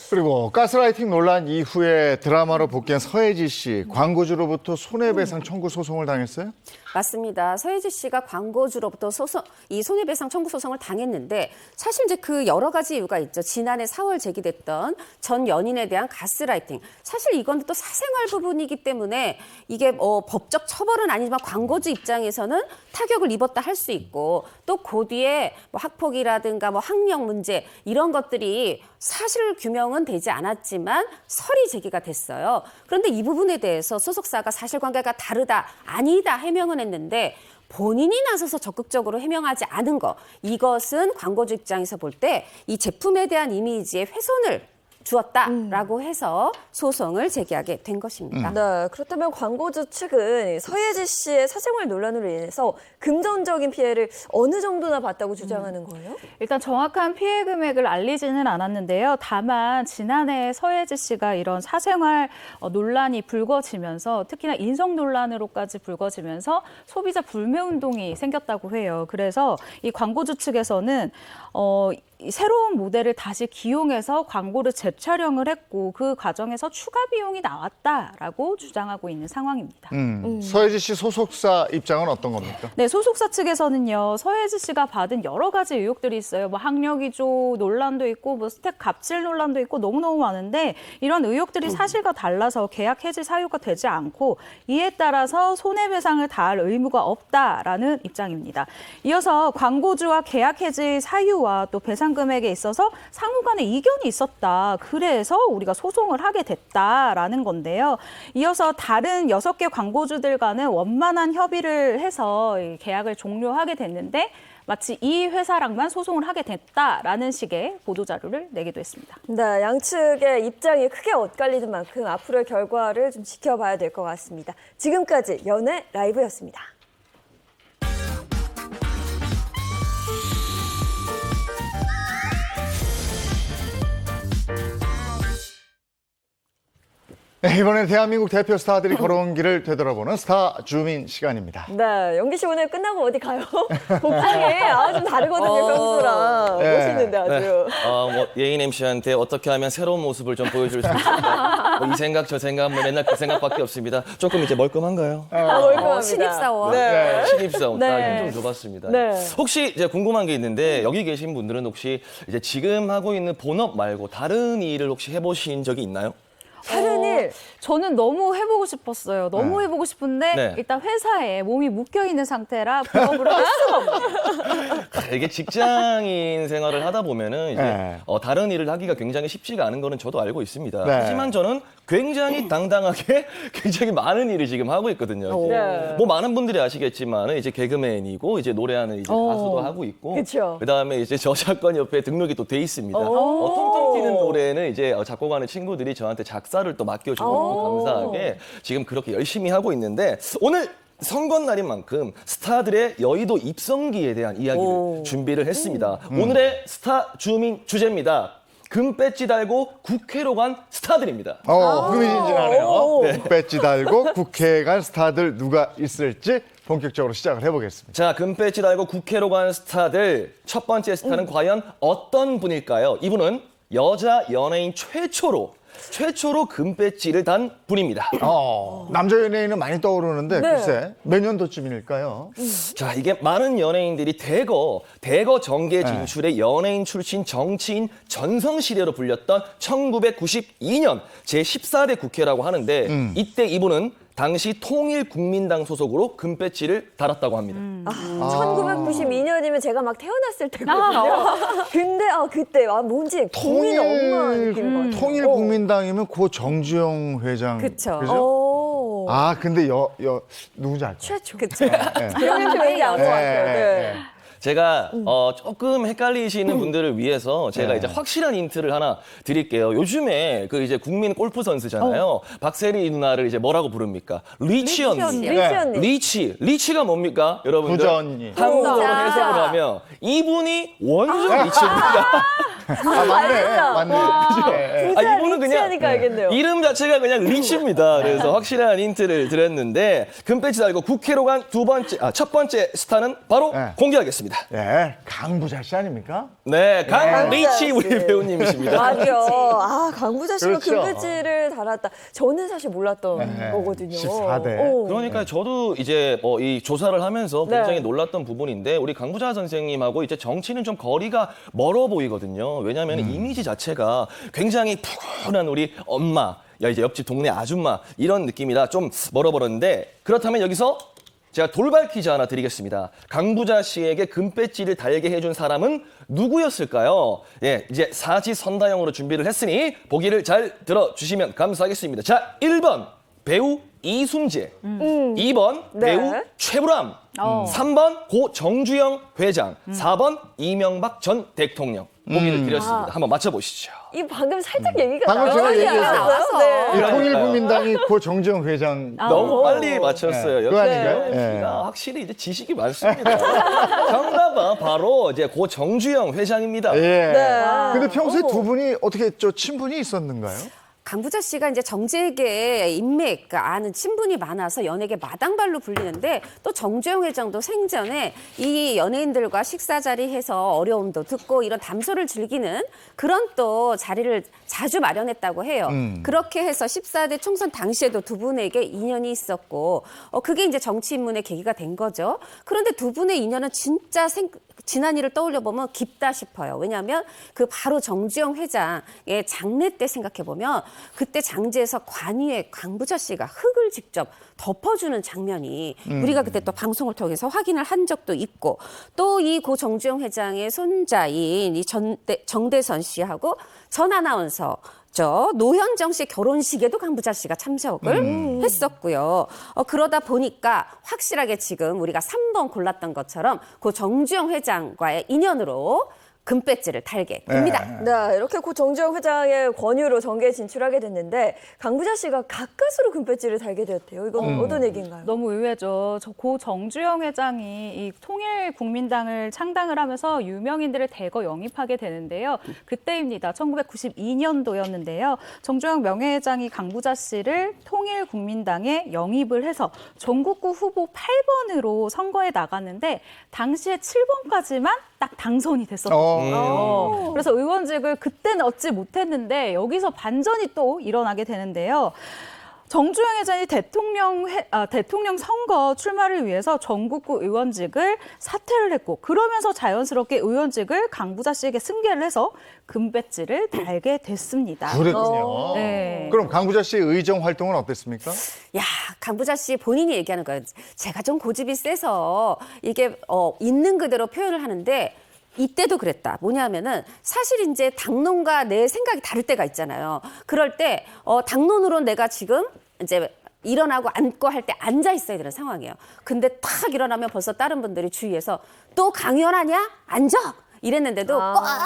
그리고 가스라이팅 논란 이후에 드라마로 복귀한 서예지 씨, 광고주로부터 손해배상 청구 소송을 당했어요? 맞습니다. 서예지 씨가 광고주로부터 이 손해배상 청구 소송을 당했는데 사실 이제 그 여러 가지 이유가 있죠. 지난해 4월 제기됐던 전 연인에 대한 가스라이팅. 사실 이건 또 사생활 부분이기 때문에 이게 법적 처벌은 아니지만 광고주 입장에서는 타격을 입었다 할 수 있고 또 그 뒤에 뭐 학폭이라든가 뭐 학력 문제 이런 것들이 사실 규명은 되지 않았지만 설이 제기가 됐어요. 그런데 이 부분에 대해서 소속사가 사실관계가 다르다, 아니다 해명은 했는데 본인이 나서서 적극적으로 해명하지 않은 거. 이것은 광고주 입장에서 볼 때 이 제품에 대한 이미지에 훼손을 주었다라고 해서 소송을 제기하게 된 것입니다. 네, 그렇다면 광고주 측은 서예지 씨의 사생활 논란으로 인해서 금전적인 피해를 어느 정도나 봤다고 주장하는 거예요? 일단 정확한 피해 금액을 알리지는 않았는데요. 다만 지난해 서예지 씨가 이런 사생활 논란이 불거지면서 특히나 인성 논란으로까지 불거지면서 소비자 불매 운동이 생겼다고 해요. 그래서 이 광고주 측에서는 새로운 모델을 다시 기용해서 광고를 재촬영을 했고 그 과정에서 추가 비용이 나왔다라고 주장하고 있는 상황입니다. 서예지 씨 소속사 입장은 어떤 겁니까? 네, 소속사 측에서는요. 서예지 씨가 받은 여러 가지 의혹들이 있어요. 뭐 학력 위조 논란도 있고 뭐 스텝 갑질 논란도 있고 너무너무 많은데 이런 의혹들이 사실과 달라서 계약 해지 사유가 되지 않고 이에 따라서 손해배상을 다할 의무가 없다라는 입장입니다. 이어서 광고주와 계약 해지 사유와 또 배상 금액에 있어서 상호 간에 이견이 있었다. 그래서 우리가 소송을 하게 됐다라는 건데요. 이어서 다른 6개 광고주들과는 원만한 협의를 해서 계약을 종료하게 됐는데 마치 이 회사랑만 소송을 하게 됐다라는 식의 보도자료를 내기도 했습니다. 네, 양측의 입장이 크게 엇갈리는 만큼 앞으로의 결과를 좀 지켜봐야 될 것 같습니다. 지금까지 연예 라이브였습니다. 네, 이번엔 대한민국 대표 스타들이 걸어온 길을 되돌아보는 스타 주민 시간입니다. 네, 영기 씨 오늘 끝나고 어디 가요? 복장이 좀 다르거든요, 평소랑. 네. 멋있는데 아주. 뭐 예인 MC한테 어떻게 하면 새로운 모습을 좀 보여줄 수 있을까? 이 생각 저 생각 뭐 맨날 그 생각밖에 없습니다. 조금 이제 멀끔한가요? 멀끔합니다. 신입사원. 네. 신입사원 네. 딱 힘 좀 줘봤습니다. 네. 혹시 이제 궁금한 게 있는데 여기 계신 분들은 혹시 이제 지금 하고 있는 본업 말고 다른 일을 혹시 해보신 적이 있나요? 다른 일. 저는 너무 해보고 싶었어요. 너무 네. 해보고 싶은데 네. 일단 회사에 몸이 묶여 있는 상태라 부업을 할 수가 없어요. 이게 직장인 생활을 하다 보면은 이제 네. 다른 일을 하기가 굉장히 쉽지가 않은 거는 저도 알고 있습니다. 네. 하지만 저는 굉장히 당당하게 굉장히 많은 일을 지금 하고 있거든요. 이제 네. 뭐 많은 분들이 아시겠지만 이제 개그맨이고 이제 노래하는 이제 가수도 하고 있고 그쵸. 그다음에 이제 저작권 옆에 등록이 또 돼 있습니다. 통통 튀는 노래는 이제 작곡하는 친구들이 저한테 작사를 또 맡겨주고 감사하게 지금 그렇게 열심히 하고 있는데 오늘 선거날인 만큼 스타들의 여의도 입성기에 대한 이야기를 준비를 했습니다. 오늘의 스타 주민 주제입니다. 금배지 달고 국회로 간 스타들입니다. 흥미진진하네요. 배지 달고 국회에 간 스타들 누가 있을지 본격적으로 시작을 해보겠습니다. 자, 금배지 달고 국회로 간 스타들 첫 번째 스타는 과연 어떤 분일까요? 이분은 여자 연예인 최초로 금배지를 단 분입니다. 남자 연예인은 많이 떠오르는데 글쎄 몇 년도쯤일까요? 자, 이게 많은 연예인들이 대거 정계 진출의 연예인 출신 정치인 전성시대로 불렸던 1992년 제14대 국회라고 하는데 이때 이분은 당시 통일국민당 소속으로 금배지를 달았다고 합니다. 1992년이면 제가 막 태어났을 때거든요. 근데 그때 뭔지 국민 엄마 느낌인 것 같아요. 통일국민당이면 고 정주영 회장. 그쵸. 그죠? 근데 누군지 알죠? 최초. 그쵸. 그런 왠지 알것 같아요. 네. 제가 조금 헷갈리시는 분들을 위해서 제가 이제 확실한 힌트를 하나 드릴게요. 요즘에 그 이제 국민 골프 선수잖아요. 박세리 누나를 이제 뭐라고 부릅니까? 리치 언니. 리치 언니. 리치가 뭡니까, 여러분들? 부자 언니. 한국어로 부자. 해석을 하면 이분이 원조 리치입니다. 맞네. 부자 이분은 리치하니까 알겠네요. 이름 자체가 그냥 리치입니다. 그래서 확실한 힌트를 드렸는데 금배지 달고 국회로 간 첫 번째 스타는 바로 네. 공개하겠습니다. 네, 강부자 씨 아닙니까? 네, 강리치 강부자 우리 씨. 배우님이십니다. 맞아. 강부자 씨가 그렇죠. 금배지를 달았다. 저는 사실 몰랐던 네. 거거든요. 14대. 그러니까 저도 이제 이 조사를 하면서 굉장히 네. 놀랐던 부분인데 우리 강부자 선생님하고 이제 정치는 좀 거리가 멀어 보이거든요. 왜냐하면 이미지 자체가 굉장히 푸근한 우리 엄마, 이제 옆집 동네 아줌마 이런 느낌이라 좀 멀어 버렸는데 그렇다면 여기서 제가 돌발 퀴즈 하나 드리겠습니다. 강부자 씨에게 금배지를 달게 해준 사람은 누구였을까요? 예, 이제 사지선다형으로 준비를 했으니 보기를 잘 들어주시면 감사하겠습니다. 자, 1번 배우 이순재, 2번 네. 배우 최불암, 3번 고 정주영 회장, 4번 이명박 전 대통령. 보기를 드렸습니다. 한번 맞춰보시죠. 이 방금 살짝 얘기가 방금 제가 얘기했어요. 나왔어요. 네. 이 통일국민당이 고 정주영 회장. 너무 빨리 맞췄어요. 그거 아닌가요? 역시 네. 씨가 확실히 이제 지식이 많습니다. 정답은 바로 이제 고 정주영 회장입니다. 예. 네. 근데 평소에 두 분이 어떻게 친분이 있었는가요? 강부자 씨가 이제 정재계 인맥, 아는 친분이 많아서 연예계 마당발로 불리는데 또 정주영 회장도 생전에 이 연예인들과 식사 자리해서 어려움도 듣고 이런 담소를 즐기는 그런 또 자리를 자주 마련했다고 해요. 그렇게 해서 14대 총선 당시에도 두 분에게 인연이 있었고 그게 이제 정치 입문의 계기가 된 거죠. 그런데 두 분의 인연은 진짜 지난 일을 떠올려 보면 깊다 싶어요. 왜냐하면 그 바로 정주영 회장의 장례 때 생각해 보면 그때 장제에서 관위에 강부자 씨가 흙을 직접 덮어주는 장면이 우리가 그때 또 방송을 통해서 확인을 한 적도 있고 또 이 고 정주영 회장의 손자인 이 정대선 씨하고 전 아나운서 노현정 씨 결혼식에도 강부자 씨가 참석을 했었고요. 그러다 보니까 확실하게 지금 우리가 3번 골랐던 것처럼 그 정주영 회장과의 인연으로 금배지를 달게 됩니다. 네, 이렇게 고 정주영 회장의 권유로 정계에 진출하게 됐는데 강부자 씨가 가까스로 금배지를 달게 되었대요. 이건 어떤 얘기인가요? 너무 의외죠. 고 정주영 회장이 이 통일국민당을 창당을 하면서 유명인들을 대거 영입하게 되는데요. 그때입니다. 1992년도였는데요. 정주영 명예회장이 강부자 씨를 통일국민당에 영입을 해서 전국구 후보 8번으로 선거에 나갔는데 당시에 7번까지만 딱 당선이 됐었거든요. 그래서 의원직을 그때는 얻지 못했는데 여기서 반전이 또 일어나게 되는데요. 정주영 회장이 대통령 선거 출마를 위해서 전국구 의원직을 사퇴를 했고 그러면서 자연스럽게 의원직을 강부자 씨에게 승계를 해서 금배지를 달게 됐습니다. 그랬군요. 네. 그럼 강부자 씨의 의정 활동은 어땠습니까? 야, 강부자 씨 본인이 얘기하는 거예요. 제가 좀 고집이 세서 이게 있는 그대로 표현을 하는데 이때도 그랬다. 뭐냐면은 사실 이제 당론과 내 생각이 다를 때가 있잖아요. 그럴 때 당론으로 내가 지금 이제 일어나고 앉고 할 때 앉아 있어야 되는 상황이에요. 근데 탁 일어나면 벌써 다른 분들이 주위에서 또 강연하냐? 앉아! 이랬는데도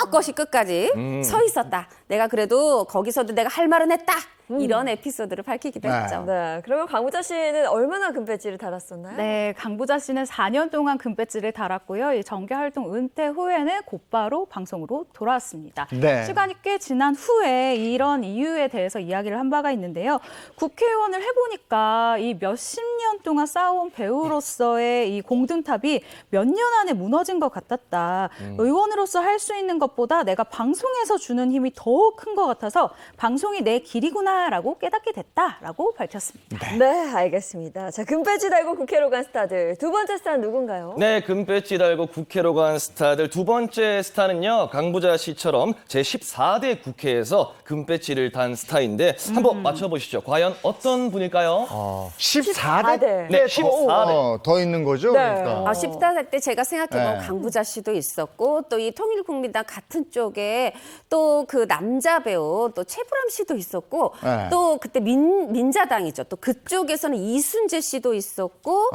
꼿꼿이 끝까지 서 있었다. 내가 그래도 거기서도 내가 할 말은 했다. 이런 에피소드를 밝히기도 했죠. 네, 그러면 강부자 씨는 얼마나 금배지를 달았었나요? 네, 강부자 씨는 4년 동안 금배지를 달았고요. 이 정계 활동 은퇴 후에는 곧바로 방송으로 돌아왔습니다. 네. 시간이 꽤 지난 후에 이런 이유에 대해서 이야기를 한 바가 있는데요. 국회의원을 해보니까 이 몇십 년 동안 쌓아온 배우로서의 이 공든탑이 몇 년 안에 무너진 것 같았다. 의원으로서 할 수 있는 것보다 내가 방송에서 주는 힘이 더 큰 것 같아서 방송이 내 길이구나라고 깨닫게 됐다라고 밝혔습니다. 네, 알겠습니다. 자, 금배지 달고 국회로 간 스타들. 두 번째 스타는 누군가요? 네, 금배지 달고 국회로 간 스타들 두 번째 스타는요. 강부자 씨처럼 제14대 국회에서 금배지를 단 스타인데 한번 맞춰보시죠. 과연 어떤 분일까요? 14대? 네, 14대. 더 있는 거죠? 네. 그러니까. 14대 때 제가 생각해보면 네. 강부자 씨도 있었고 또 이 통일국민당 같은 쪽에 또 그 남자 배우 또 최불암 씨도 있었고 네. 또 그때 민자당이죠. 또 그쪽에서는 이순재 씨도 있었고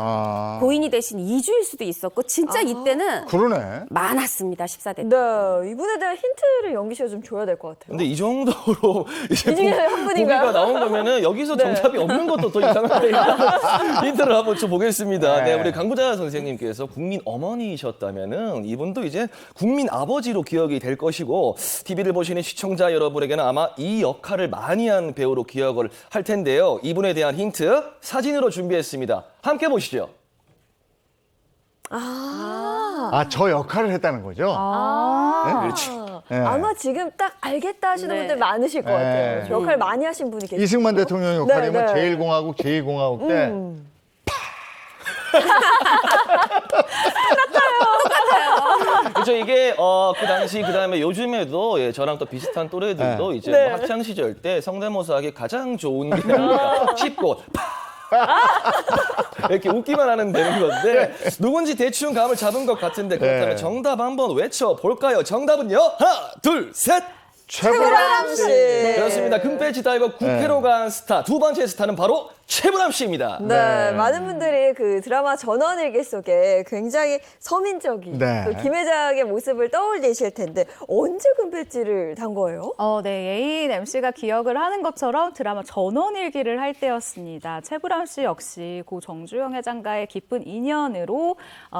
고인이 되신 이주일 씨도 있었고 진짜 이때는 그러네. 많았습니다. 14대 때. 네, 이분에 대한 힌트를 연기 씨가 좀 줘야 될 것 같아요. 근데 이 정도로 이제 이 중에 한 분인가요? 보기가 나온 거면은 여기서 네. 정답이 없는 것도 더 이상한데 일단 힌트를 한번 줘보겠습니다. 네, 우리 강부자 선생님께서 국민 어머니이셨다면은 이분도 이제 국민 아버지로 기억이 될 것이고 TV를 보시는 시청자 여러분에게는 아마 이 역할을 많이 한 배우로 기억을 할 텐데요. 이분에 대한 힌트 사진으로 준비했습니다. 함께 보시죠. 저 역할을 했다는 거죠? 그렇지. 네. 아마 지금 딱 알겠다 하시는 네. 분들 많으실 것 네. 같아요. 저 역할 많이 하신 분이 계세요. 이승만 대통령 역할이면 네, 네. 제1공화국, 제2공화국 때 그렇죠. 이게 그 당시 그다음에 요즘에도 예, 저랑 또 비슷한 또래들도 이제 네. 뭐 학창 시절 때 성대모사 하기 가장 좋은 게 뭡니까? 쉽고 이렇게 웃기만 하면 되는 건데 누군지 대충 감을 잡은 것 같은데 그렇다면 네. 정답 한번 외쳐 볼까요? 정답은요? 하나, 둘, 셋. 최불암 씨. 그렇습니다. 금배지 달고 국회로 간 스타 두 번째 스타는 바로 최불암 씨입니다. 네, 많은 분들이 그 드라마 전원일기 속에 굉장히 서민적인 네. 그 김 회장의 모습을 떠올리실 텐데 언제 금배지를 단 거예요? 네, 예인 MC가 기억을 하는 것처럼 드라마 전원일기를 할 때였습니다. 최불암 씨 역시 고 정주영 회장과의 깊은 인연으로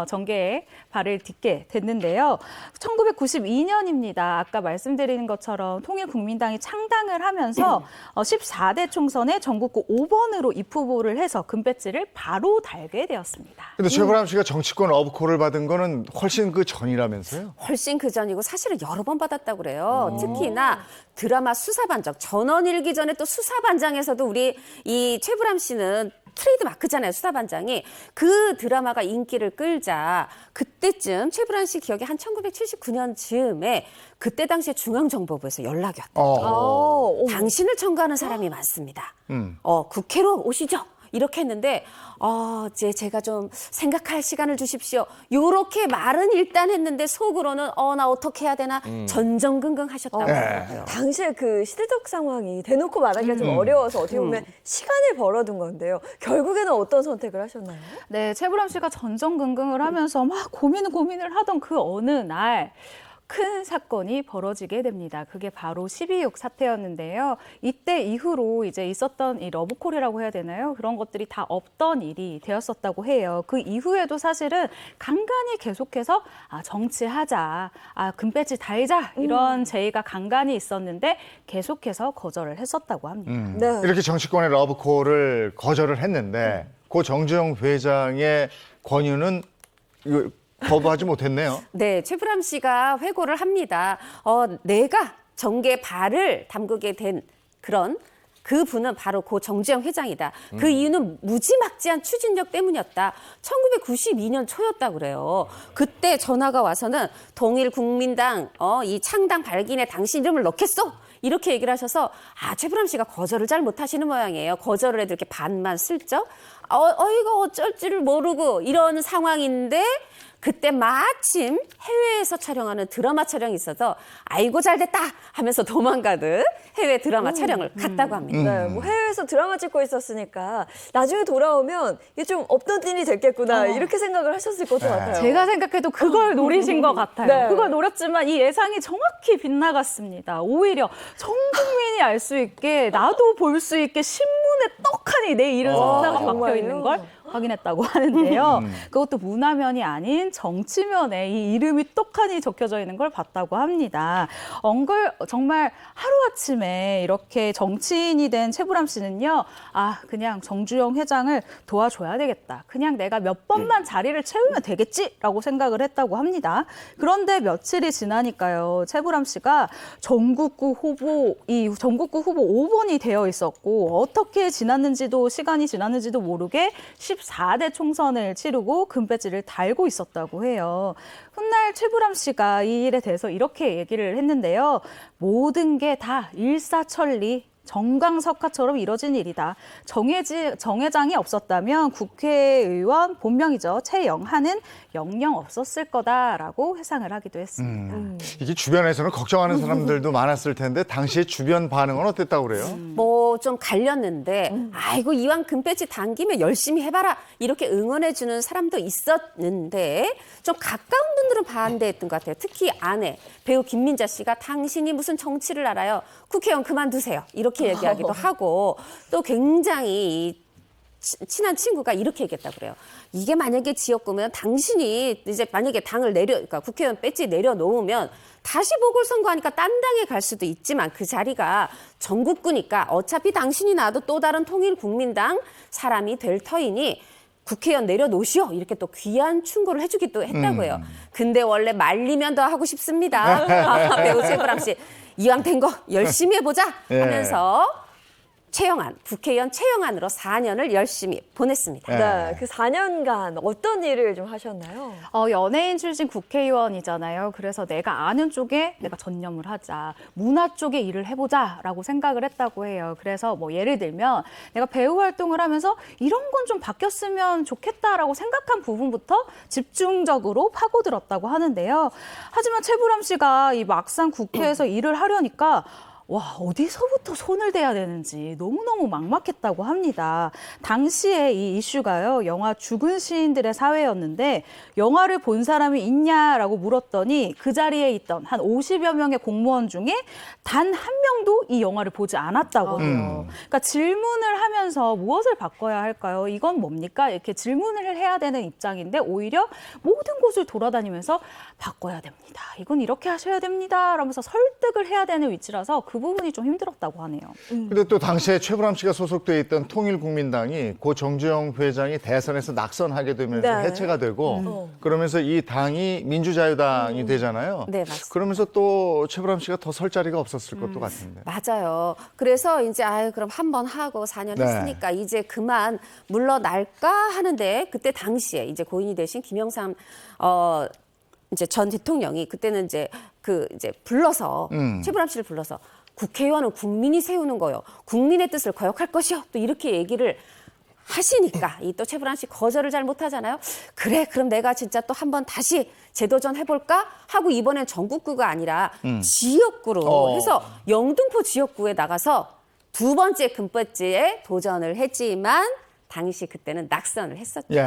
정계에 발을 딛게 됐는데요. 1992년입니다. 아까 말씀드린 것처럼 통일국민당이 창당을 하면서 14대 총선에 전국구 5번으로 입후보를 해서 금배지를 바로 달게 되었습니다. 근데 최불암 씨가 정치권 러브콜을 받은 거는 훨씬 그 전이라면서요? 훨씬 그 전이고 사실은 여러 번 받았다고 그래요. 특히나 드라마 수사반장 전원일기 전에 또 수사반장에서도 우리 이 최불암 씨는 트레이드 마크잖아요. 수사반장이. 그 드라마가 인기를 끌자 그때쯤 최불암 씨 기억에 한 1979년 즈음에 그때 당시에 중앙정보부에서 연락이 왔다. 당신을 청구하는 사람이 많습니다. 국회로 오시죠. 이렇게 했는데 이제 제가 좀 생각할 시간을 주십시오. 요렇게 말은 일단 했는데 속으로는 나 어떻게 해야 되나 전전긍긍 하셨다고 하더라고요. 당시에 그 시대적 상황이 대놓고 말하기가 좀 어려워서 어떻게 보면 시간을 벌어둔 건데요. 결국에는 어떤 선택을 하셨나요? 네, 최불암 씨가 전전긍긍을 하면서 막 고민을 하던 그 어느 날 큰 사건이 벌어지게 됩니다. 그게 바로 12.6 사태였는데요. 이때 이후로 이제 있었던 이 러브콜이라고 해야 되나요? 그런 것들이 다 없던 일이 되었었다고 해요. 그 이후에도 사실은 간간히 계속해서 정치하자, 금배지 달자 이런 제의가 간간히 있었는데 계속해서 거절을 했었다고 합니다. 네. 이렇게 정치권의 러브콜을 거절을 했는데 고 정주영 회장의 권유는 이거 거부하지 못했네요. 네, 최불암 씨가 회고를 합니다. 내가 정계에 발을 담그게 된 그 분은 바로 고 정주영 회장이다. 그 이유는 무지막지한 추진력 때문이었다. 1992년 초였다 그래요. 그때 전화가 와서는 통일국민당 이 창당 발기인에 당신 이름을 넣겠어? 이렇게 얘기를 하셔서 최불암 씨가 거절을 잘 못하시는 모양이에요. 거절을 해도 이렇게 반만 슬쩍 이거 어쩔 줄을 모르고 이런 상황인데 그때 마침 해외에서 촬영하는 드라마 촬영이 있어서 아이고 잘됐다 하면서 도망가듯 해외 드라마 촬영을 갔다고 합니다. 네, 뭐 해외에서 드라마 찍고 있었으니까 나중에 돌아오면 이게 좀 없던 일이 됐겠구나 이렇게 생각을 하셨을 것도 같아요. 제가 생각해도 그걸 노리신 것 같아요. 네. 그걸 노렸지만 이 예상이 정확히 빗나갔습니다. 오히려 전 국민이 알 수 있게 나도 볼 수 있게 신문에 떡하니 내 이름 숫자가 박혀 정말요? 있는 걸 확인했다고 하는데요. 그것도 문화면이 아닌 정치면에 이 이름이 똑하니 적혀져 있는 걸 봤다고 합니다. 정말 하루아침에 이렇게 정치인이 된 최불암 씨는요. 그냥 정주영 회장을 도와줘야 되겠다. 그냥 내가 몇 번만 자리를 채우면 되겠지라고 생각을 했다고 합니다. 그런데 며칠이 지나니까요. 최불암 씨가 전국구 후보 5번이 되어 있었고 어떻게 시간이 지났는지도 모르게 14대 총선을 치르고 금배지를 달고 있었다고 해요. 훗날 최불암 씨가 이 일에 대해서 이렇게 얘기를 했는데요. 모든 게 다 일사천리 정광석화처럼 이뤄진 일이다. 정회장이 없었다면 국회의원 본명이죠. 최영하는 영영 없었을 거다라고 회상을 하기도 했습니다. 이게 주변에서는 걱정하는 사람들도 많았을 텐데 당시에 주변 반응은 어땠다고 그래요? 뭐 좀 갈렸는데 아이고 이왕 금배지 당기면 열심히 해봐라 이렇게 응원해주는 사람도 있었는데 좀 가까운 분들은 반대했던 것 같아요. 특히 아내 배우 김민자 씨가 당신이 무슨 정치를 알아요. 국회의원 그만두세요. 이렇게 얘기하기도 하고 또 굉장히 친한 친구가 이렇게 얘기했다고 그래요. 이게 만약에 지역구면 당신이 이제 만약에 그러니까 국회의원 배지 내려놓으면 다시 보궐선거하니까 딴 당에 갈 수도 있지만 그 자리가 전국구니까 어차피 당신이 나도 또 다른 통일국민당 사람이 될 터이니 국회의원 내려놓으시오. 이렇게 또 귀한 충고를 해주기도 했다고 해요. 근데 원래 말리면 더 하고 싶습니다. 배우 최불암 씨. 이왕 된 거 열심히 해보자 하면서 국회의원 최영안으로 4년을 열심히 보냈습니다. 네, 그 4년간 어떤 일을 좀 하셨나요? 연예인 출신 국회의원이잖아요. 그래서 내가 아는 쪽에 내가 전념을 하자. 문화 쪽에 일을 해보자라고 생각을 했다고 해요. 그래서 뭐 예를 들면 내가 배우 활동을 하면서 이런 건 좀 바뀌었으면 좋겠다라고 생각한 부분부터 집중적으로 파고들었다고 하는데요. 하지만 최불암 씨가 이 막상 국회에서 일을 하려니까 어디서부터 손을 대야 되는지 너무너무 막막했다고 합니다. 당시에 이 이슈가요, 영화 죽은 시인들의 사회였는데 영화를 본 사람이 있냐라고 물었더니 그 자리에 있던 한 50여 명의 공무원 중에 단 한 명도 이 영화를 보지 않았다고 해요. 그러니까 질문을 하면서 무엇을 바꿔야 할까요? 이건 뭡니까? 이렇게 질문을 해야 되는 입장인데 오히려 모든 곳을 돌아다니면서 바꿔야 됩니다. 이건 이렇게 하셔야 됩니다. 라면서 설득을 해야 되는 위치라서 그 부분이 좀 힘들었다고 하네요. 근데 또 당시에 최불암 씨가 소속돼 있던 통일국민당이 고 정주영 회장이 대선에서 낙선하게 되면서 네. 해체가 되고 그러면서 이 당이 민주자유당이 되잖아요. 네, 맞습니다. 그러면서 또 최불암 씨가 더 설 자리가 없었을 것도 같은데. 맞아요. 그래서 이제 그럼 한 번 하고 4년 네. 했으니까 이제 그만 물러날까 하는데 그때 당시에 이제 고인이 되신 김영삼 이제 전 대통령이 그때는 이제 불러서 최불암 씨를 불러서 국회의원은 국민이 세우는 거요. 국민의 뜻을 거역할 것이요. 또 이렇게 얘기를 하시니까 이 또 최불암 씨 거절을 잘 못하잖아요. 그래, 그럼 내가 진짜 또 한번 다시 재도전 해볼까 하고 이번엔 전국구가 아니라 지역구로 해서 영등포 지역구에 나가서 두 번째 금배지에 도전을 했지만 당시 그때는 낙선을 했었죠. 예.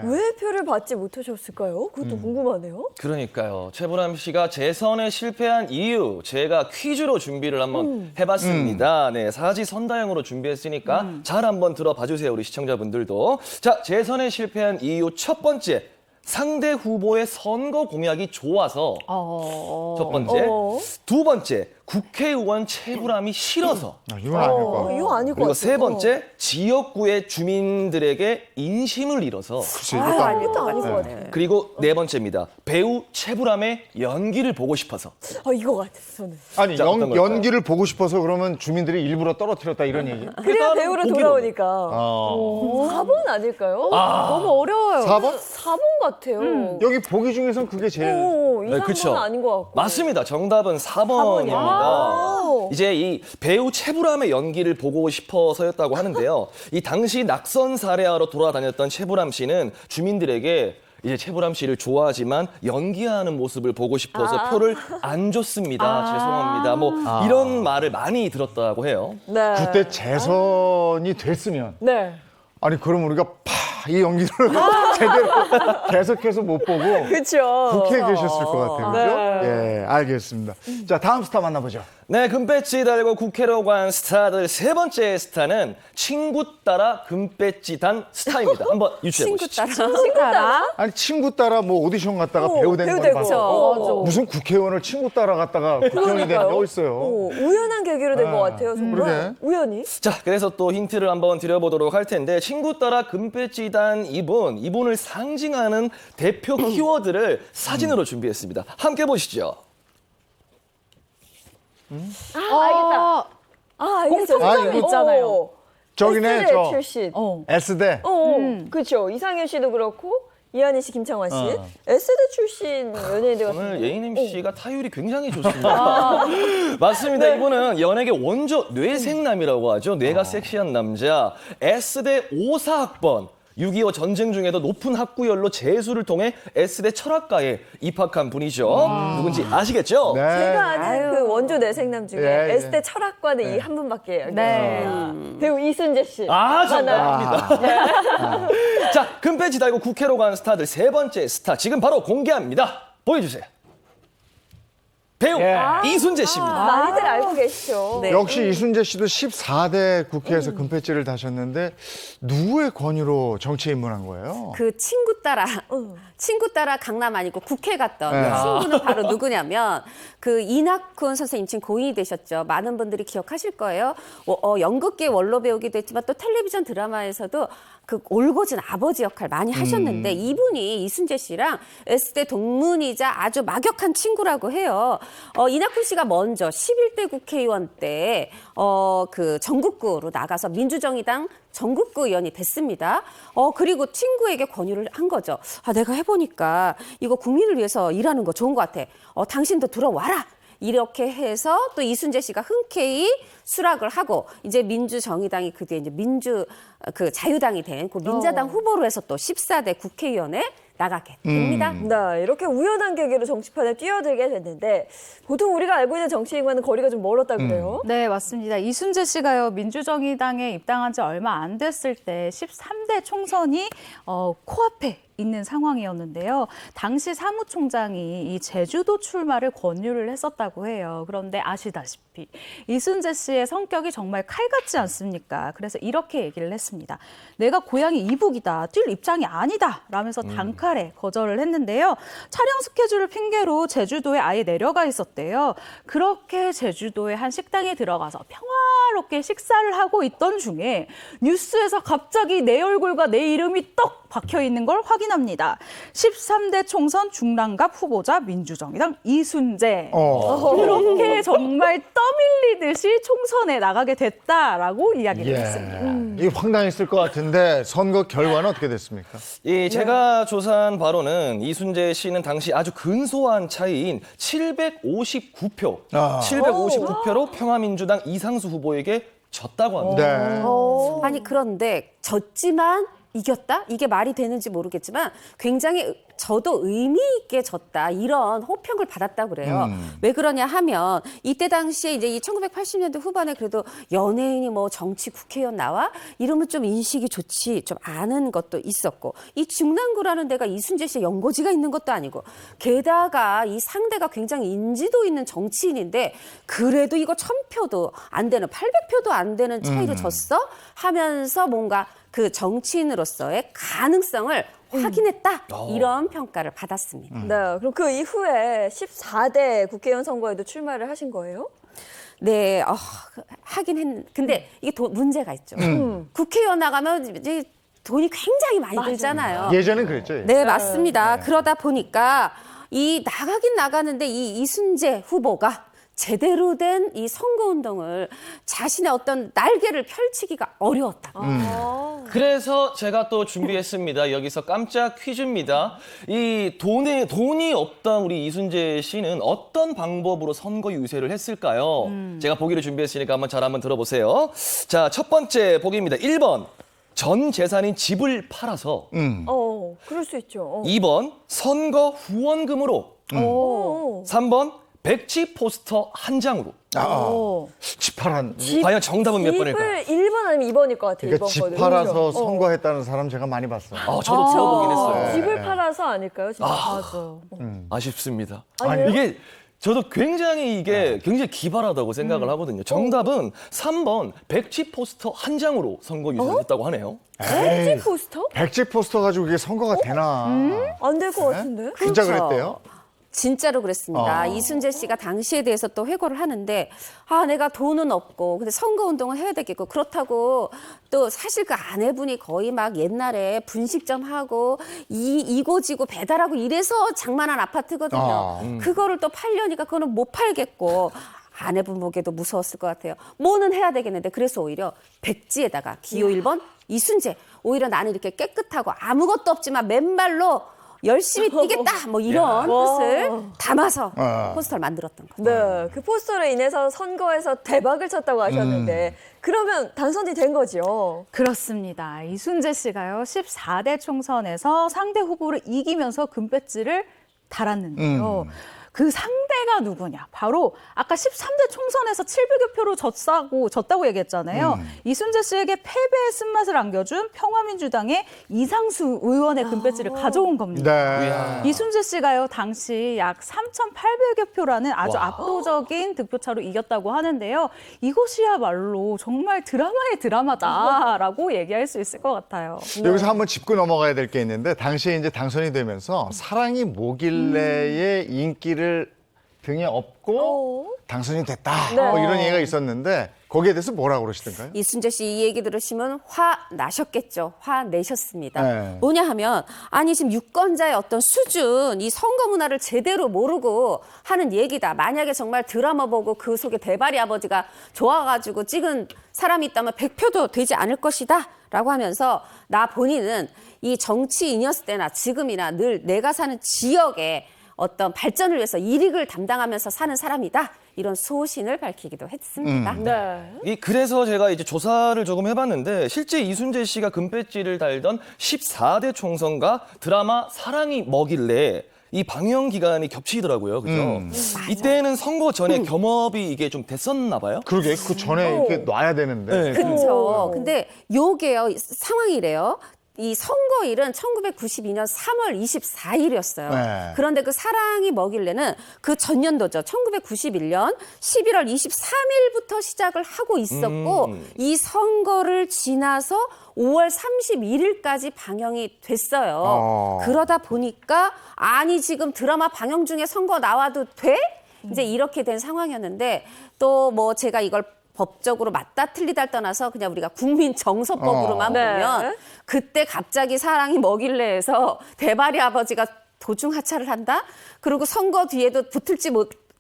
왜 표를 받지 못하셨을까요? 그것도 궁금하네요. 그러니까요. 최불암 씨가 재선에 실패한 이유 제가 퀴즈로 준비를 한번 해봤습니다. 네, 사지선다형으로 준비했으니까 잘 한번 들어봐 주세요, 우리 시청자분들도. 자, 재선에 실패한 이유 첫 번째. 상대 후보의 선거 공약이 좋아서 첫 번째. 두 번째, 국회의원 최불암이 싫어서. 이건 아닐 것 같아요. 이거 아닐 것 그리고 같아요. 세 번째, 지역구의 주민들에게 인심을 잃어서. 글쎄, 아, 이것도 아닐 이것도 아닐 것 네. 같아요. 그리고 네 번째입니다. 배우 최불암의 연기를 보고 싶어서. 이거 같아요, 저는. 아니, 자, 어떤 걸까요? 연기를 보고 싶어서 그러면 주민들이 일부러 떨어뜨렸다 이런 얘기? 그래야 배우로 보기로. 돌아오니까. 어. 4번 아닐까요? 너무 어려워요. 4번? 4번 같아요. 여기 보기 중에선 그게 제일. 이 네, 3번은 그쵸. 아닌 것 같고. 맞습니다. 정답은 4번입니다. 아. 이제 이 배우 최불암의 연기를 보고 싶어서였다고 하는데요. 이 당시 낙선 사례하러 돌아다녔던 최불암 씨는 주민들에게 이제 최불암 씨를 좋아하지만 연기하는 모습을 보고 싶어서 표를 안 줬습니다. 죄송합니다. 뭐 이런 말을 많이 들었다고 해요. 네. 그때 재선이 됐으면 네. 아니 그럼 우리가 이 연기를 제대로 계속해서 못 보고 그렇죠. 국회에 계셨을 것 같아요. 그죠? 네. 예, 알겠습니다. 자, 다음 스타 만나보죠. 네, 금배지 달고 국회로 간 스타들 세 번째 스타는 친구 따라 금배지 단 스타입니다. 한번 유추해 친구 보시죠. 따라. 아니 친구 따라 뭐 오디션 갔다가 배우 된 배우 건 되고. 봤어. 무슨 국회의원을 친구 따라 갔다가 국회의원이 되는 거 있어요. 우연한 계기로 된 것 같아요, 정말. 그러게. 우연히. 자, 그래서 또 힌트를 한번 드려보도록 할 텐데 친구 따라 금배지 단 이분을 상징하는 대표 키워드를 사진으로 준비했습니다. 함께 보시죠. 알겠다. 알겠어요. 공통점이 있잖아요. 저기네 S대 저 출신. S대. 그렇죠. 이상현 씨도 그렇고 이한희 씨, 김창완 씨. S대 출신 연예인들 같은 오늘 예인 MC가 타율이 굉장히 좋습니다. 맞습니다. 이분은 연예계 원조 뇌생남이라고 하죠. 뇌가 섹시한 남자. S대 54학번. 6.25 전쟁 중에도 높은 학구열로 재수를 통해 S대 철학과에 입학한 분이죠. 누군지 아시겠죠? 네. 제가 아는 그 원조 내생남 중에 예, 예. S대 철학과는 이 한 분밖에 알고 네. 있어요. 배우 이순재 씨. 정답입니다. 자, 금배지 달고 국회로 간 스타들 세 번째 스타 지금 바로 공개합니다. 보여주세요. 배우 이순재 씨입니다. 많이들 알고 계시죠. 네. 역시 이순재 씨도 14대 국회에서 금패지를 다셨는데 누구의 권유로 정치에 입문한 거예요? 그 친구 따라 강남 아니고 국회 갔던 네. 그 친구는 바로 누구냐면 그 이낙훈 선생님 지금 고인이 되셨죠. 많은 분들이 기억하실 거예요. 연극계 원로 배우기도 했지만 또 텔레비전 드라마에서도 그 올곧은 아버지 역할 많이 하셨는데 이분이 이순재 씨랑 S대 동문이자 아주 막역한 친구라고 해요. 이낙훈 씨가 먼저 11대 국회의원 때 그 전국구로 나가서 민주정의당 전국구 의원이 됐습니다. 그리고 친구에게 권유를 한 거죠. 내가 해보니까 이거 국민을 위해서 일하는 거 좋은 것 같아. 당신도 들어와라. 이렇게 해서 또 이순재 씨가 흔쾌히 수락을 하고 이제 민주정의당이 그 뒤에 이제 자유당이 된 그 민자당 후보로 해서 또 14대 국회의원에 나가게 됩니다. 네, 이렇게 우연한 계기로 정치판에 뛰어들게 됐는데 보통 우리가 알고 있는 정치인과는 거리가 좀 멀었다 그래요. 네, 맞습니다. 이순재 씨가요, 민주정의당에 입당한 지 얼마 안 됐을 때 13대 총선이 코앞에 있는 상황이었는데요. 당시 사무총장이 이 제주도 출마를 권유를 했었다고 해요. 그런데 아시다시피 이순재 씨의 성격이 정말 칼 같지 않습니까? 그래서 이렇게 얘기를 했습니다. 내가 고향이 이북이다. 뛸 입장이 아니다. 라면서 단칼에 거절을 했는데요. 촬영 스케줄을 핑계로 제주도에 아예 내려가 있었대요. 그렇게 제주도의 한 식당에 들어가서 평화롭게 식사를 하고 있던 중에 뉴스에서 갑자기 내 얼굴과 내 이름이 떡 박혀 있는 걸 확인합니다. 13대 총선 중랑갑 후보자 민주정의당 이순재. 그렇게 정말 떠밀리듯이 총선에 나가게 됐다라고 이야기를 했습니다. 이게 황당했을 것 같은데 선거 결과는 어떻게 됐습니까? 제가 조사한 바로는 이순재 씨는 당시 아주 근소한 차이인 759표, 759표로 평화민주당 이상수 후보에게 졌다고 합니다. 네. 아니 그런데 졌지만 이겼다? 이게 말이 되는지 모르겠지만 굉장히 저도 의미 있게 졌다 이런 호평을 받았다고 그래요. 왜 그러냐 하면 이때 당시에 이제 이 1980년대 후반에 그래도 연예인이 뭐 정치 국회의원 나와 이러면 좀 인식이 좋지 좀 아는 것도 있었고 이 중랑구라는 데가 이순재 씨의 연고지가 있는 것도 아니고 게다가 이 상대가 굉장히 인지도 있는 정치인인데 그래도 이거 1000표도 안 되는 800표도 안 되는 차이로 졌어 하면서 뭔가 그 정치인으로서의 가능성을 확인했다 이런 평가를 받았습니다. 네, 그럼 그 이후에 14대 국회의원 선거에도 출마를 하신 거예요? 네, 하긴 근데 이게 문제가 있죠. 국회의원 나가면 이제 돈이 굉장히 많이 들잖아요. 예전엔 그랬죠. 네, 맞습니다. 그러다 보니까 이 나가긴 나가는데 이 이순재 후보가 제대로 된 이 선거운동을 자신의 어떤 날개를 펼치기가 어려웠다. 그래서 제가 또 준비했습니다. 여기서 깜짝 퀴즈입니다. 이 돈이 없던 우리 이순재 씨는 어떤 방법으로 선거 유세를 했을까요? 제가 보기를 준비했으니까 한번 들어보세요. 자, 첫 번째 보기입니다. 1번. 전 재산인 집을 팔아서. 그럴 수 있죠. 2번. 선거 후원금으로. 3번. 백지 포스터 한 장으로. 집팔한. 과연 정답은 몇 번일까요? 1번 아니면 2번일 것 같아요. 그러니까 2번 집 거는. 팔아서 그렇죠? 선거했다는 사람 제가 많이 봤어요. 저도 들어보긴 했어요. 집을 팔아서 아닐까요? 진짜. 맞아요. 아쉽습니다. 아니에요? 이게 저도 굉장히 굉장히 기발하다고 생각을 하거든요. 정답은 3번 백지 포스터 한 장으로 선거 유세를 했다고 하네요. 백지 포스터? 백지 포스터 가지고 이게 선거가 되나? 안 될 것 같은데? 진짜 그렇죠. 그랬대요? 진짜로 그랬습니다. 이순재 씨가 당시에 대해서 또 회고를 하는데 내가 돈은 없고 근데 선거운동을 해야 되겠고 그렇다고 또 사실 그 아내분이 거의 막 옛날에 분식점 하고 이고지고 배달하고 이래서 장만한 아파트거든요. 그거를 또 팔려니까 그거는 못 팔겠고 아내분 보기에도 무서웠을 것 같아요. 뭐는 해야 되겠는데 그래서 오히려 백지에다가 기호 1번 이순재 오히려 나는 이렇게 깨끗하고 아무것도 없지만 맨발로 열심히 뛰겠다 뭐 이런 뜻을 담아서 포스터를 만들었던 거죠. 네, 그 포스터로 인해서 선거에서 대박을 쳤다고 하셨는데 그러면 당선이 된 거죠? 그렇습니다. 이순재 씨가요 14대 총선에서 상대 후보를 이기면서 금배지를 달았는데요. 그 상대가 누구냐? 바로 아까 13대 총선에서 700여 표로 졌다고 얘기했잖아요. 이순재 씨에게 패배의 쓴맛을 안겨준 평화민주당의 이상수 의원의 금배지를 가져온 겁니다. 네. 이순재 씨가요 당시 약 3,800여 표라는 아주 압도적인 득표차로 이겼다고 하는데요. 이것이야말로 정말 드라마의 드라마다라고 얘기할 수 있을 것 같아요. 여기서 한번 짚고 넘어가야 될 게 있는데 당시에 이제 당선이 되면서 사랑이 뭐길래의 인기를 등에 업고 당선이 됐다. 뭐 이런 얘기가 있었는데 거기에 대해서 뭐라고 그러시던가요? 이순재 씨 이 얘기 들으시면 화 나셨겠죠. 화 내셨습니다. 네. 뭐냐 하면 아니 지금 유권자의 어떤 수준 이 선거 문화를 제대로 모르고 하는 얘기다. 만약에 정말 드라마 보고 그 속에 대발이 아버지가 좋아가지고 찍은 사람이 있다면 100표도 되지 않을 것이다. 라고 하면서 나 본인은 이 정치인이었을 때나 지금이나 늘 내가 사는 지역에 어떤 발전을 위해서 이익을 담당하면서 사는 사람이다. 이런 소신을 밝히기도 했습니다. 네. 그래서 제가 이제 조사를 조금 해봤는데 실제 이순재 씨가 금배지를 달던 14대 총선과 드라마 사랑이 뭐길래 이 방영 기간이 겹치더라고요. 그죠? 이때는 선거 전에 겸업이 이게 좀 됐었나 봐요. 그러게 그 전에 이렇게 놔야 되는데. 네. 그렇죠. 근데 요게요 상황이래요. 이 선거일은 1992년 3월 24일이었어요. 네. 그런데 그 사랑이 뭐길래는 그 전년도죠. 1991년 11월 23일부터 시작을 하고 있었고 이 선거를 지나서 5월 31일까지 방영이 됐어요. 그러다 보니까 아니 지금 드라마 방영 중에 선거 나와도 돼? 이제 이렇게 된 상황이었는데 또 뭐 제가 이걸 법적으로 맞다 틀리다를 떠나서 그냥 우리가 국민정서법으로만 보면 그때 갑자기 사랑이 뭐길래 해서 대발이 아버지가 도중 하차를 한다? 그리고 선거 뒤에도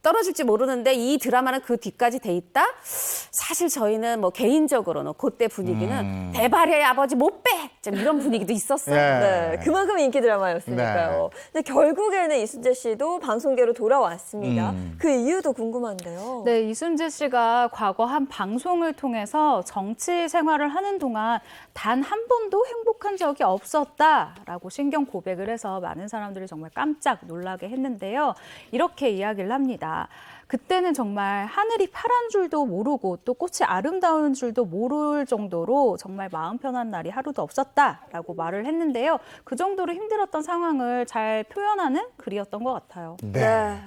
떨어질지 모르는데 이 드라마는 그 뒤까지 돼 있다? 사실 저희는 뭐 개인적으로는 그때 분위기는 대발의 아버지 못 빼! 좀 이런 분위기도 있었어요. 네, 그만큼 인기 드라마였으니까요. 근데 결국에는 이순재 씨도 방송계로 돌아왔습니다. 그 이유도 궁금한데요. 네, 이순재 씨가 과거 한 방송을 통해서 정치 생활을 하는 동안 단 한 번도 행복한 적이 없었다라고 신경 고백을 해서 많은 사람들이 정말 깜짝 놀라게 했는데요. 이렇게 이야기를 합니다. 그때는 정말 하늘이 파란 줄도 모르고 또 꽃이 아름다운 줄도 모를 정도로 정말 마음 편한 날이 하루도 없었다라고 말을 했는데요. 그 정도로 힘들었던 상황을 잘 표현하는 글이었던 것 같아요. 네.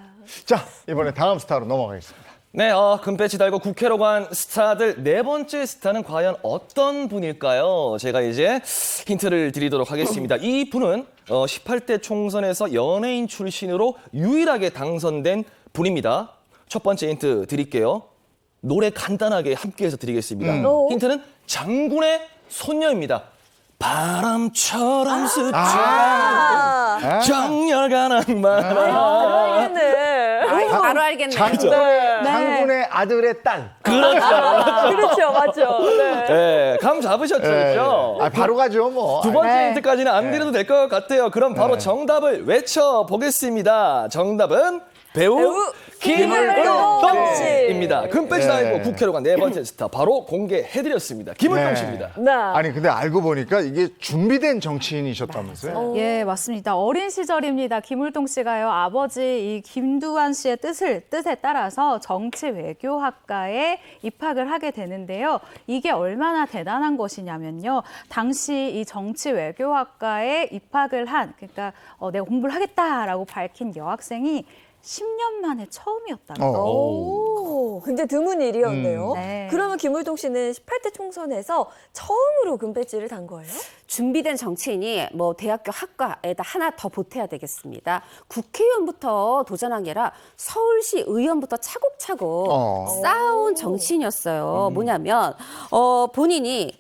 자, 이번에 다음 스타로 넘어가겠습니다. 네, 금배지 달고 국회로 간 스타들 네 번째 스타는 과연 어떤 분일까요? 제가 이제 힌트를 드리도록 하겠습니다. 이 분은 18대 총선에서 연예인 출신으로 유일하게 당선된 분입니다. 첫 번째 힌트 드릴게요. 노래 간단하게 함께해서 드리겠습니다. 힌트는 장군의 손녀입니다. 바람처럼 스쳐 정열가는 말. 바로 알겠네. 장군의 아들의 딸. 그렇죠, 맞죠. 네. 네, 감 잡으셨죠, 그렇죠? 바로 가죠, 뭐. 두 번째 힌트까지는 안 드려도 될 것 같아요. 그럼 바로 정답을 외쳐보겠습니다. 정답은 배우 김을동 씨입니다. 금배지 달고 국회로 간 네 번째 스타 바로 공개해드렸습니다. 김을동 씨입니다. 네. 아니, 근데 알고 보니까 이게 준비된 정치인이셨다면서요? 예, 맞습니다. 어린 시절입니다. 김을동 씨가요, 아버지 이 김두한 씨의 뜻에 따라서 정치 외교학과에 입학을 하게 되는데요. 이게 얼마나 대단한 것이냐면요. 당시 이 정치 외교학과에 입학을 한, 그러니까 내가 공부를 하겠다라고 밝힌 여학생이 10년 만에 처음이었다고. 오, 근데 드문 일이었네요. 네. 그러면 김을동 씨는 18대 총선에서 처음으로 금배지를 단 거예요? 준비된 정치인이 뭐 대학교 학과에다 하나 더 보태야 되겠습니다. 국회의원부터 도전한 게 아니라 서울시 의원부터 차곡차곡 쌓아온 정치인이었어요. 뭐냐면 본인이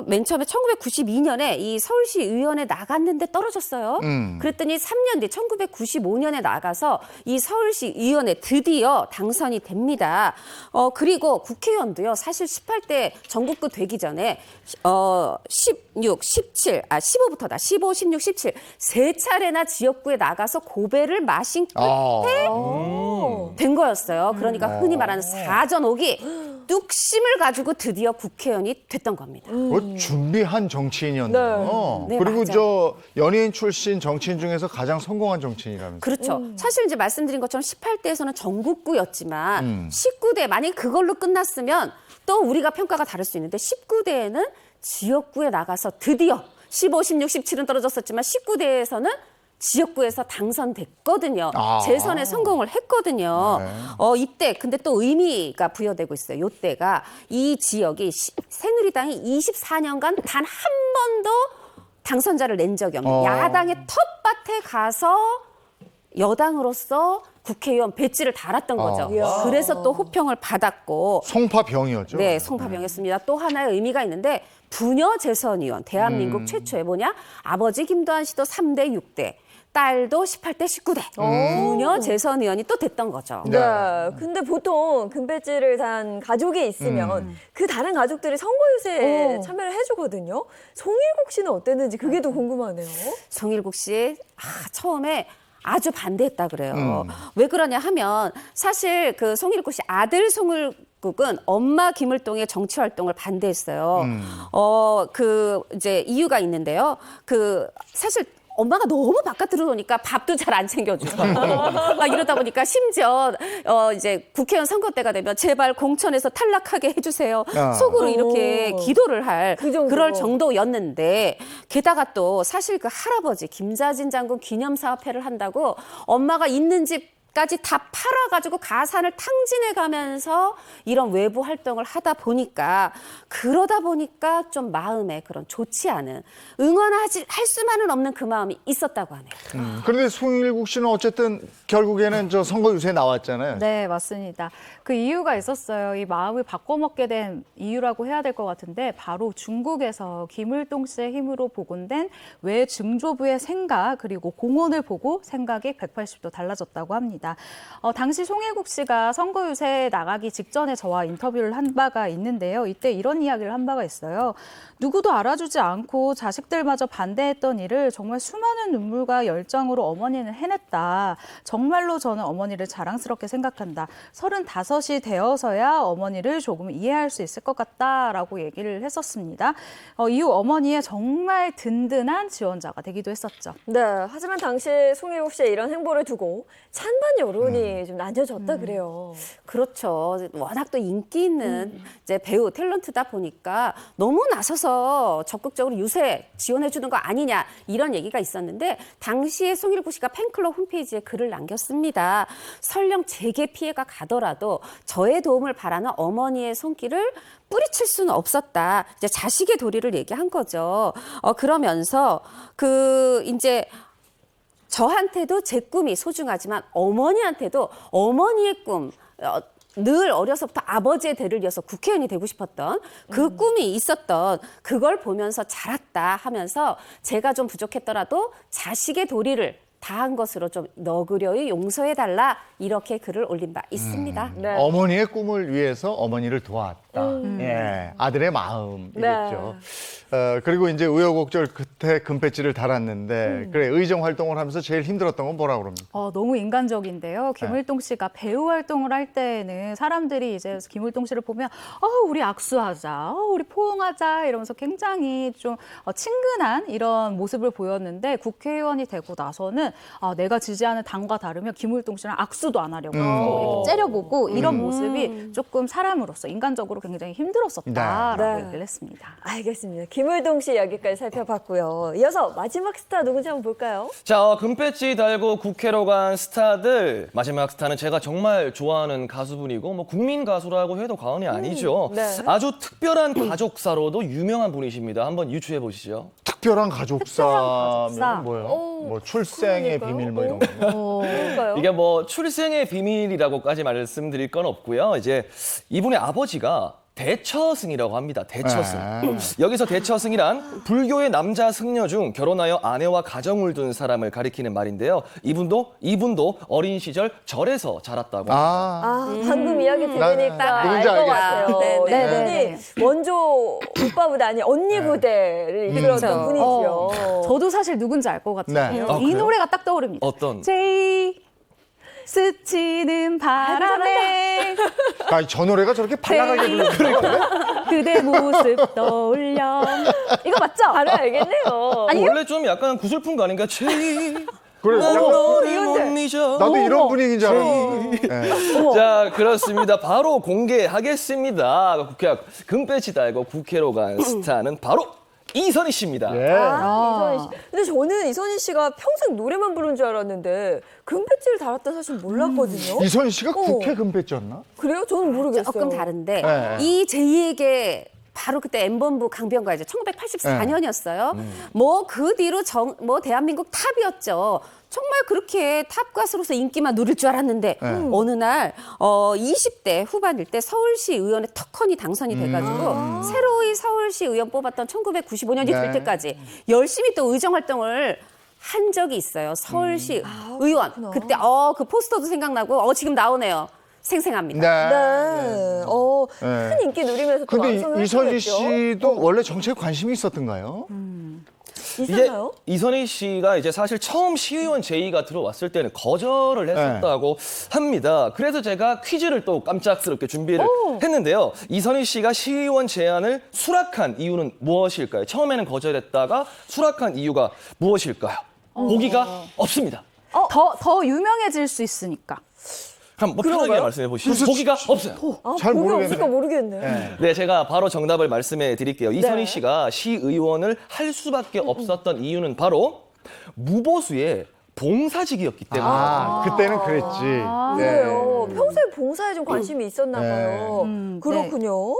맨 처음에 1992년에 이 서울시 의원에 나갔는데 떨어졌어요. 그랬더니 3년 뒤 1995년에 나가서 이 서울시 의원에 드디어 당선이 됩니다. 그리고 국회의원도요. 사실 18대 전국구 되기 전에 16, 17, 15부터다. 15, 16, 17 세 차례나 지역구에 나가서 고배를 마신 끝에 된 거였어요. 그러니까 흔히 말하는 사전오기 뚝심을 가지고 드디어 국회의원이 됐던 겁니다. 준비한 정치인이었네요. 네, 그리고 맞아요. 저 연예인 출신 정치인 중에서 가장 성공한 정치인이라면서요. 그렇죠. 사실 이제 말씀드린 것처럼 18대에서는 전국구였지만 19대 만약 그걸로 끝났으면 또 우리가 평가가 다를 수 있는데 19대에는 지역구에 나가서 드디어 15, 16, 17은 떨어졌었지만 19대에서는 지역구에서 당선됐거든요. 재선에 성공을 했거든요. 이때 근데 또 의미가 부여되고 있어요. 이때가 이 지역이 새누리당이 24년간 단 한 번도 당선자를 낸 적이 없는 야당의 텃밭에 가서 여당으로서 국회의원 배지를 달았던 거죠. 그래서 또 호평을 받았고 송파병이었죠. 네, 송파병이었습니다. 또 하나의 의미가 있는데 부녀 재선의원, 대한민국 최초의 뭐냐? 아버지 김두한 씨도 3대 6대, 딸도 18대 19대. 부녀 재선의원이 또 됐던 거죠. 네. 근데 보통 금배지를 단 가족이 있으면 그 다른 가족들이 선거유세에 참여를 해주거든요. 송일국 씨는 어땠는지 그게 더 궁금하네요. 송일국 씨 처음에 아주 반대했다 그래요. 왜 그러냐 하면 사실 그 송일국 씨 아들 송일국은 엄마 김을동의 정치 활동을 반대했어요. 이제 이유가 있는데요. 사실 엄마가 너무 바깥으로 노니까 밥도 잘 안 챙겨주고 막 이러다 보니까 심지어 이제 국회의원 선거 때가 되면 제발 공천에서 탈락하게 해주세요. 속으로 이렇게 기도를 할 그럴 정도였는데 게다가 또 사실 그 할아버지 김자진 장군 기념사업회를 한다고 엄마가 있는 집까지 다 팔아가지고 가산을 탕진해 가면서 이런 외부 활동을 하다 보니까 그러다 보니까 좀 마음에 그런 좋지 않은 할 수만은 없는 그 마음이 있었다고 하네요. 그런데 송일국 씨는 어쨌든 결국에는 저 선거 유세에 나왔잖아요. 네, 맞습니다. 그 이유가 있었어요. 이 마음을 바꿔먹게 된 이유라고 해야 될 것 같은데 바로 중국에서 김을동 씨의 힘으로 복원된 외증조부의 생각 그리고 공언을 보고 생각이 180도 달라졌다고 합니다. 있습니다. 당시 송일국 씨가 선거 유세에 나가기 직전에 저와 인터뷰를 한 바가 있는데요. 이때 이런 이야기를 한 바가 있어요. 누구도 알아주지 않고 자식들마저 반대했던 일을 정말 수많은 눈물과 열정으로 어머니는 해냈다. 정말로 저는 어머니를 자랑스럽게 생각한다. 35이 되어서야 어머니를 조금 이해할 수 있을 것 같다라고 얘기를 했었습니다. 이후 어머니의 정말 든든한 지원자가 되기도 했었죠. 네, 하지만 당시 송일국 씨의 이런 행보를 두고 찬반 여론이 좀 나뉘어졌다 그래요. 그렇죠. 워낙 또 인기 있는 이제 배우 탤런트다 보니까 너무 나서서 적극적으로 유세 지원해 주는 거 아니냐 이런 얘기가 있었는데 당시에 송일국 씨가 팬클럽 홈페이지에 글을 남겼습니다. 설령 제게 피해가 가더라도 저의 도움을 바라는 어머니의 손길을 뿌리칠 수는 없었다. 이제 자식의 도리를 얘기한 거죠. 그러면서 이제 저한테도 제 꿈이 소중하지만 어머니한테도 어머니의 꿈, 늘 어려서부터 아버지의 대를 이어서 국회의원이 되고 싶었던 그 꿈이 있었던 그걸 보면서 자랐다 하면서 제가 좀 부족했더라도 자식의 도리를 다한 것으로 좀 너그러이 용서해달라 이렇게 글을 올린 바 있습니다. 네. 어머니의 꿈을 위해서 어머니를 도왔다. 예, 아들의 마음이겠죠. 그리고 이제 우여곡절 끝에 금배지를 달았는데 그래 의정 활동을 하면서 제일 힘들었던 건 뭐라고 그럽니까? 너무 인간적인데요. 김을동 씨가 배우 활동을 할 때에는 사람들이 이제 김을동 씨를 보면 우리 악수하자, 우리 포옹하자 이러면서 굉장히 좀 친근한 이런 모습을 보였는데 국회의원이 되고 나서는 내가 지지하는 당과 다르면 김을동 씨랑 악수도 안 하려고 이렇게 째려보고 이런 모습이 조금 사람으로서 인간적으로 굉장히 힘들었었다라고 네. 얘기를 했습니다. 알겠습니다. 김을동 씨 이야기까지 살펴봤고요. 이어서 마지막 스타 누군지 한번 볼까요? 자, 금배지 달고 국회로 간 스타들. 마지막 스타는 제가 정말 좋아하는 가수분이고 뭐 국민 가수라고 해도 과언이 아니죠. 네. 아주 특별한 가족사로도 유명한 분이십니다. 한번 유추해 보시죠. 특별한 가족사면 가족사. 뭐예요? 뭐 출생의 그러니까요. 비밀 뭐 이런 거. 볼까요? 이게 뭐 출생의 비밀이라고까지 말씀드릴 건 없고요. 이제 이분의 아버지가 대처승이라고 합니다. 대처승. 여기서 대처승이란 불교의 남자 승려 중 결혼하여 아내와 가정을 둔 사람을 가리키는 말인데요. 이분도 어린 시절 절에서 자랐다고 합니다. 방금 이야기 들으니까 누군지 알 것 알겠어요. 같아요. 네. 이분이 원조 오빠보다 아닌 언니 부대를 이끌었던 그렇죠. 분이죠. 저도 사실 누군지 알 것 같아요. 네. 이 그래요? 노래가 딱 떠오릅니다. 어떤? 제이 스치는 바람에 저 노래가 저렇게 발랄하게 부르는 거예요? 그대 모습 떠올려. 이거 맞죠? 바로 알겠네요. 원래 좀 약간 구슬픈 거 아닌가? 제이 그래, 난 약간 너를 못 잊어. 나도 이런 분위기인 줄 알았는데. 예. 자, 그렇습니다. 바로 공개하겠습니다. 국회 금배지 달고 국회로 간 스타는 바로 이선희 씨입니다. 예. 이선희 씨. 근데 저는 이선희 씨가 평생 노래만 부르는 줄 알았는데 금배지를 달았다는 사실 몰랐거든요. 이선희 씨가 국회 금배지였나? 그래요? 저는 모르겠어요. 조금 다른데 네. 이 제이에게 바로 그때 M본부 강변가요제 1984년이었어요. 뭐 그 뒤로 뭐 대한민국 탑이었죠. 정말 그렇게 탑 가수로서 인기만 누릴 줄 알았는데 어느 날 20대 후반일 때 서울시 의원의 특허니 당선이 돼가지고 새로이 서울시 의원 뽑았던 1995년이 될 네. 때까지 열심히 또 의정 활동을 한 적이 있어요. 서울시 의원. 그때 그 포스터도 생각나고 지금 나오네요. 생생합니다. 네. 네. 큰 인기 누리면서 또 근데 완성을 이선희 했겠죠? 씨도 원래 정치에 관심이 있었던가요? 이게 있었나요? 이선희 씨가 이제 사실 처음 시의원 제의가 들어왔을 때는 거절을 했었다고 합니다. 그래서 제가 퀴즈를 또 깜짝스럽게 준비를 했는데요. 이선희 씨가 시의원 제안을 수락한 이유는 무엇일까요? 처음에는 거절했다가 수락한 이유가 무엇일까요? 보기가 없습니다. 더 유명해질 수 있으니까. 한번 편하게 말씀해 보시죠. 보기가 없어요. 잘 보기 모르겠네. 없을까 모르겠네. 네, 제가 바로 정답을 말씀해 드릴게요. 이선희 씨가 시의원을 할 수밖에 없었던 이유는 바로 무보수의 봉사직이었기 때문입니다. 그때는 그랬지. 예. 그래요. 평소에 봉사에 좀 관심이 있었나 네. 봐요. 그렇군요.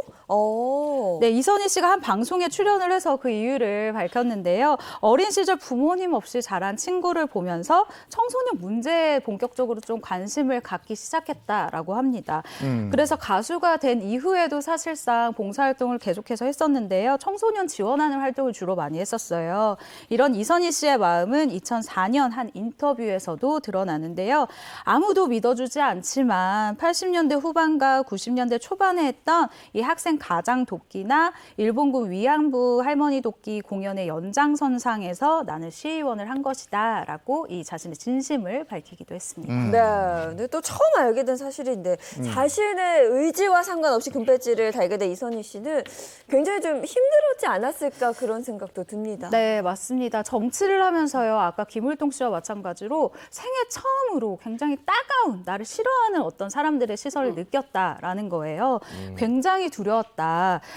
네, 이선희 씨가 한 방송에 출연을 해서 그 이유를 밝혔는데요. 어린 시절 부모님 없이 자란 친구를 보면서 청소년 문제에 본격적으로 좀 관심을 갖기 시작했다라고 합니다. 그래서 가수가 된 이후에도 사실상 봉사활동을 계속해서 했었는데요. 청소년 지원하는 활동을 주로 많이 했었어요. 이런 이선희 씨의 마음은 2004년 한 인터뷰에서도 드러나는데요. 아무도 믿어주지 않지만 80년대 후반과 90년대 초반에 했던 이 학생 가장 돕기나 일본군 위안부 할머니 돕기 공연의 연장선상에서 나는 시의원을 한 것이다 라고 이 자신의 진심을 밝히기도 했습니다. 네, 근데 또 처음 알게 된 사실인데 자신의 의지와 상관없이 금배지를 달게 된 이선희 씨는 굉장히 좀 힘들었지 않았을까 그런 생각도 듭니다. 네, 맞습니다. 정치를 하면서요. 아까 김울동 씨와 마찬가지로 생애 처음으로 굉장히 따가운 나를 싫어하는 어떤 사람들의 시선을 느꼈다라는 거예요. 굉장히 두려웠다.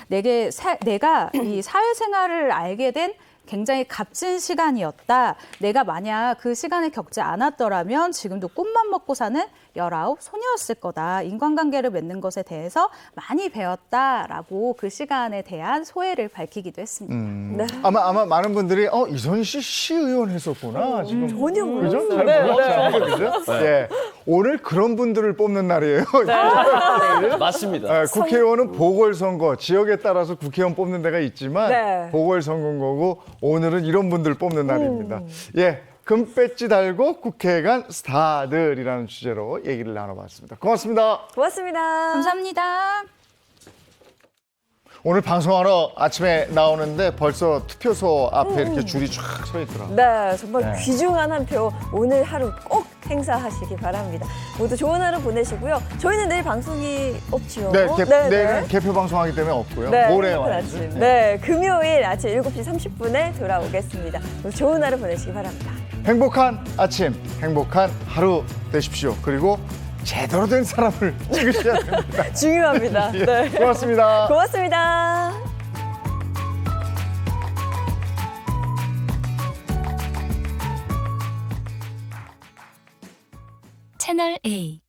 내가 이 사회생활을 알게 된 굉장히 값진 시간이었다. 내가 만약 그 시간을 겪지 않았더라면 지금도 꿈만 먹고 사는 19 소녀였을 거다. 인간관계를 맺는 것에 대해서 많이 배웠다라고 그 시간에 대한 소회를 밝히기도 했습니다. 네. 아마 많은 분들이 이선희 씨 시의원 했었구나. 지금 전혀 그죠? 몰랐어요. 잘 네, 몰랐죠. 그죠? 예. 오늘 그런 분들을 뽑는 날이에요. 맞습니다. 국회의원은 보궐선거, 지역에 따라서 국회의원 뽑는 데가 있지만 네. 보궐선거인 거고 오늘은 이런 분들 뽑는 날입니다. 예. 금배지 달고 국회에 간 스타들이라는 주제로 얘기를 나눠봤습니다. 고맙습니다. 고맙습니다. 감사합니다. 오늘 방송하러 아침에 나오는데 벌써 투표소 앞에 이렇게 줄이 쫙 서 있더라고요. 네, 정말 귀중한 한 표 오늘 하루 꼭 행사하시기 바랍니다. 모두 좋은 하루 보내시고요. 저희는 내일 방송이 없지요. 네, 네, 내일은 개표 방송하기 때문에 없고요. 네, 모레 행복한 와야지. 아침. 네, 금요일 아침 7시 30분에 돌아오겠습니다. 모두 좋은 하루 보내시기 바랍니다. 행복한 아침, 행복한 하루 되십시오. 그리고 제대로 된 사람을 찍으셔야 됩니다. 중요합니다. 예, 네. 고맙습니다. 고맙습니다. 채널 A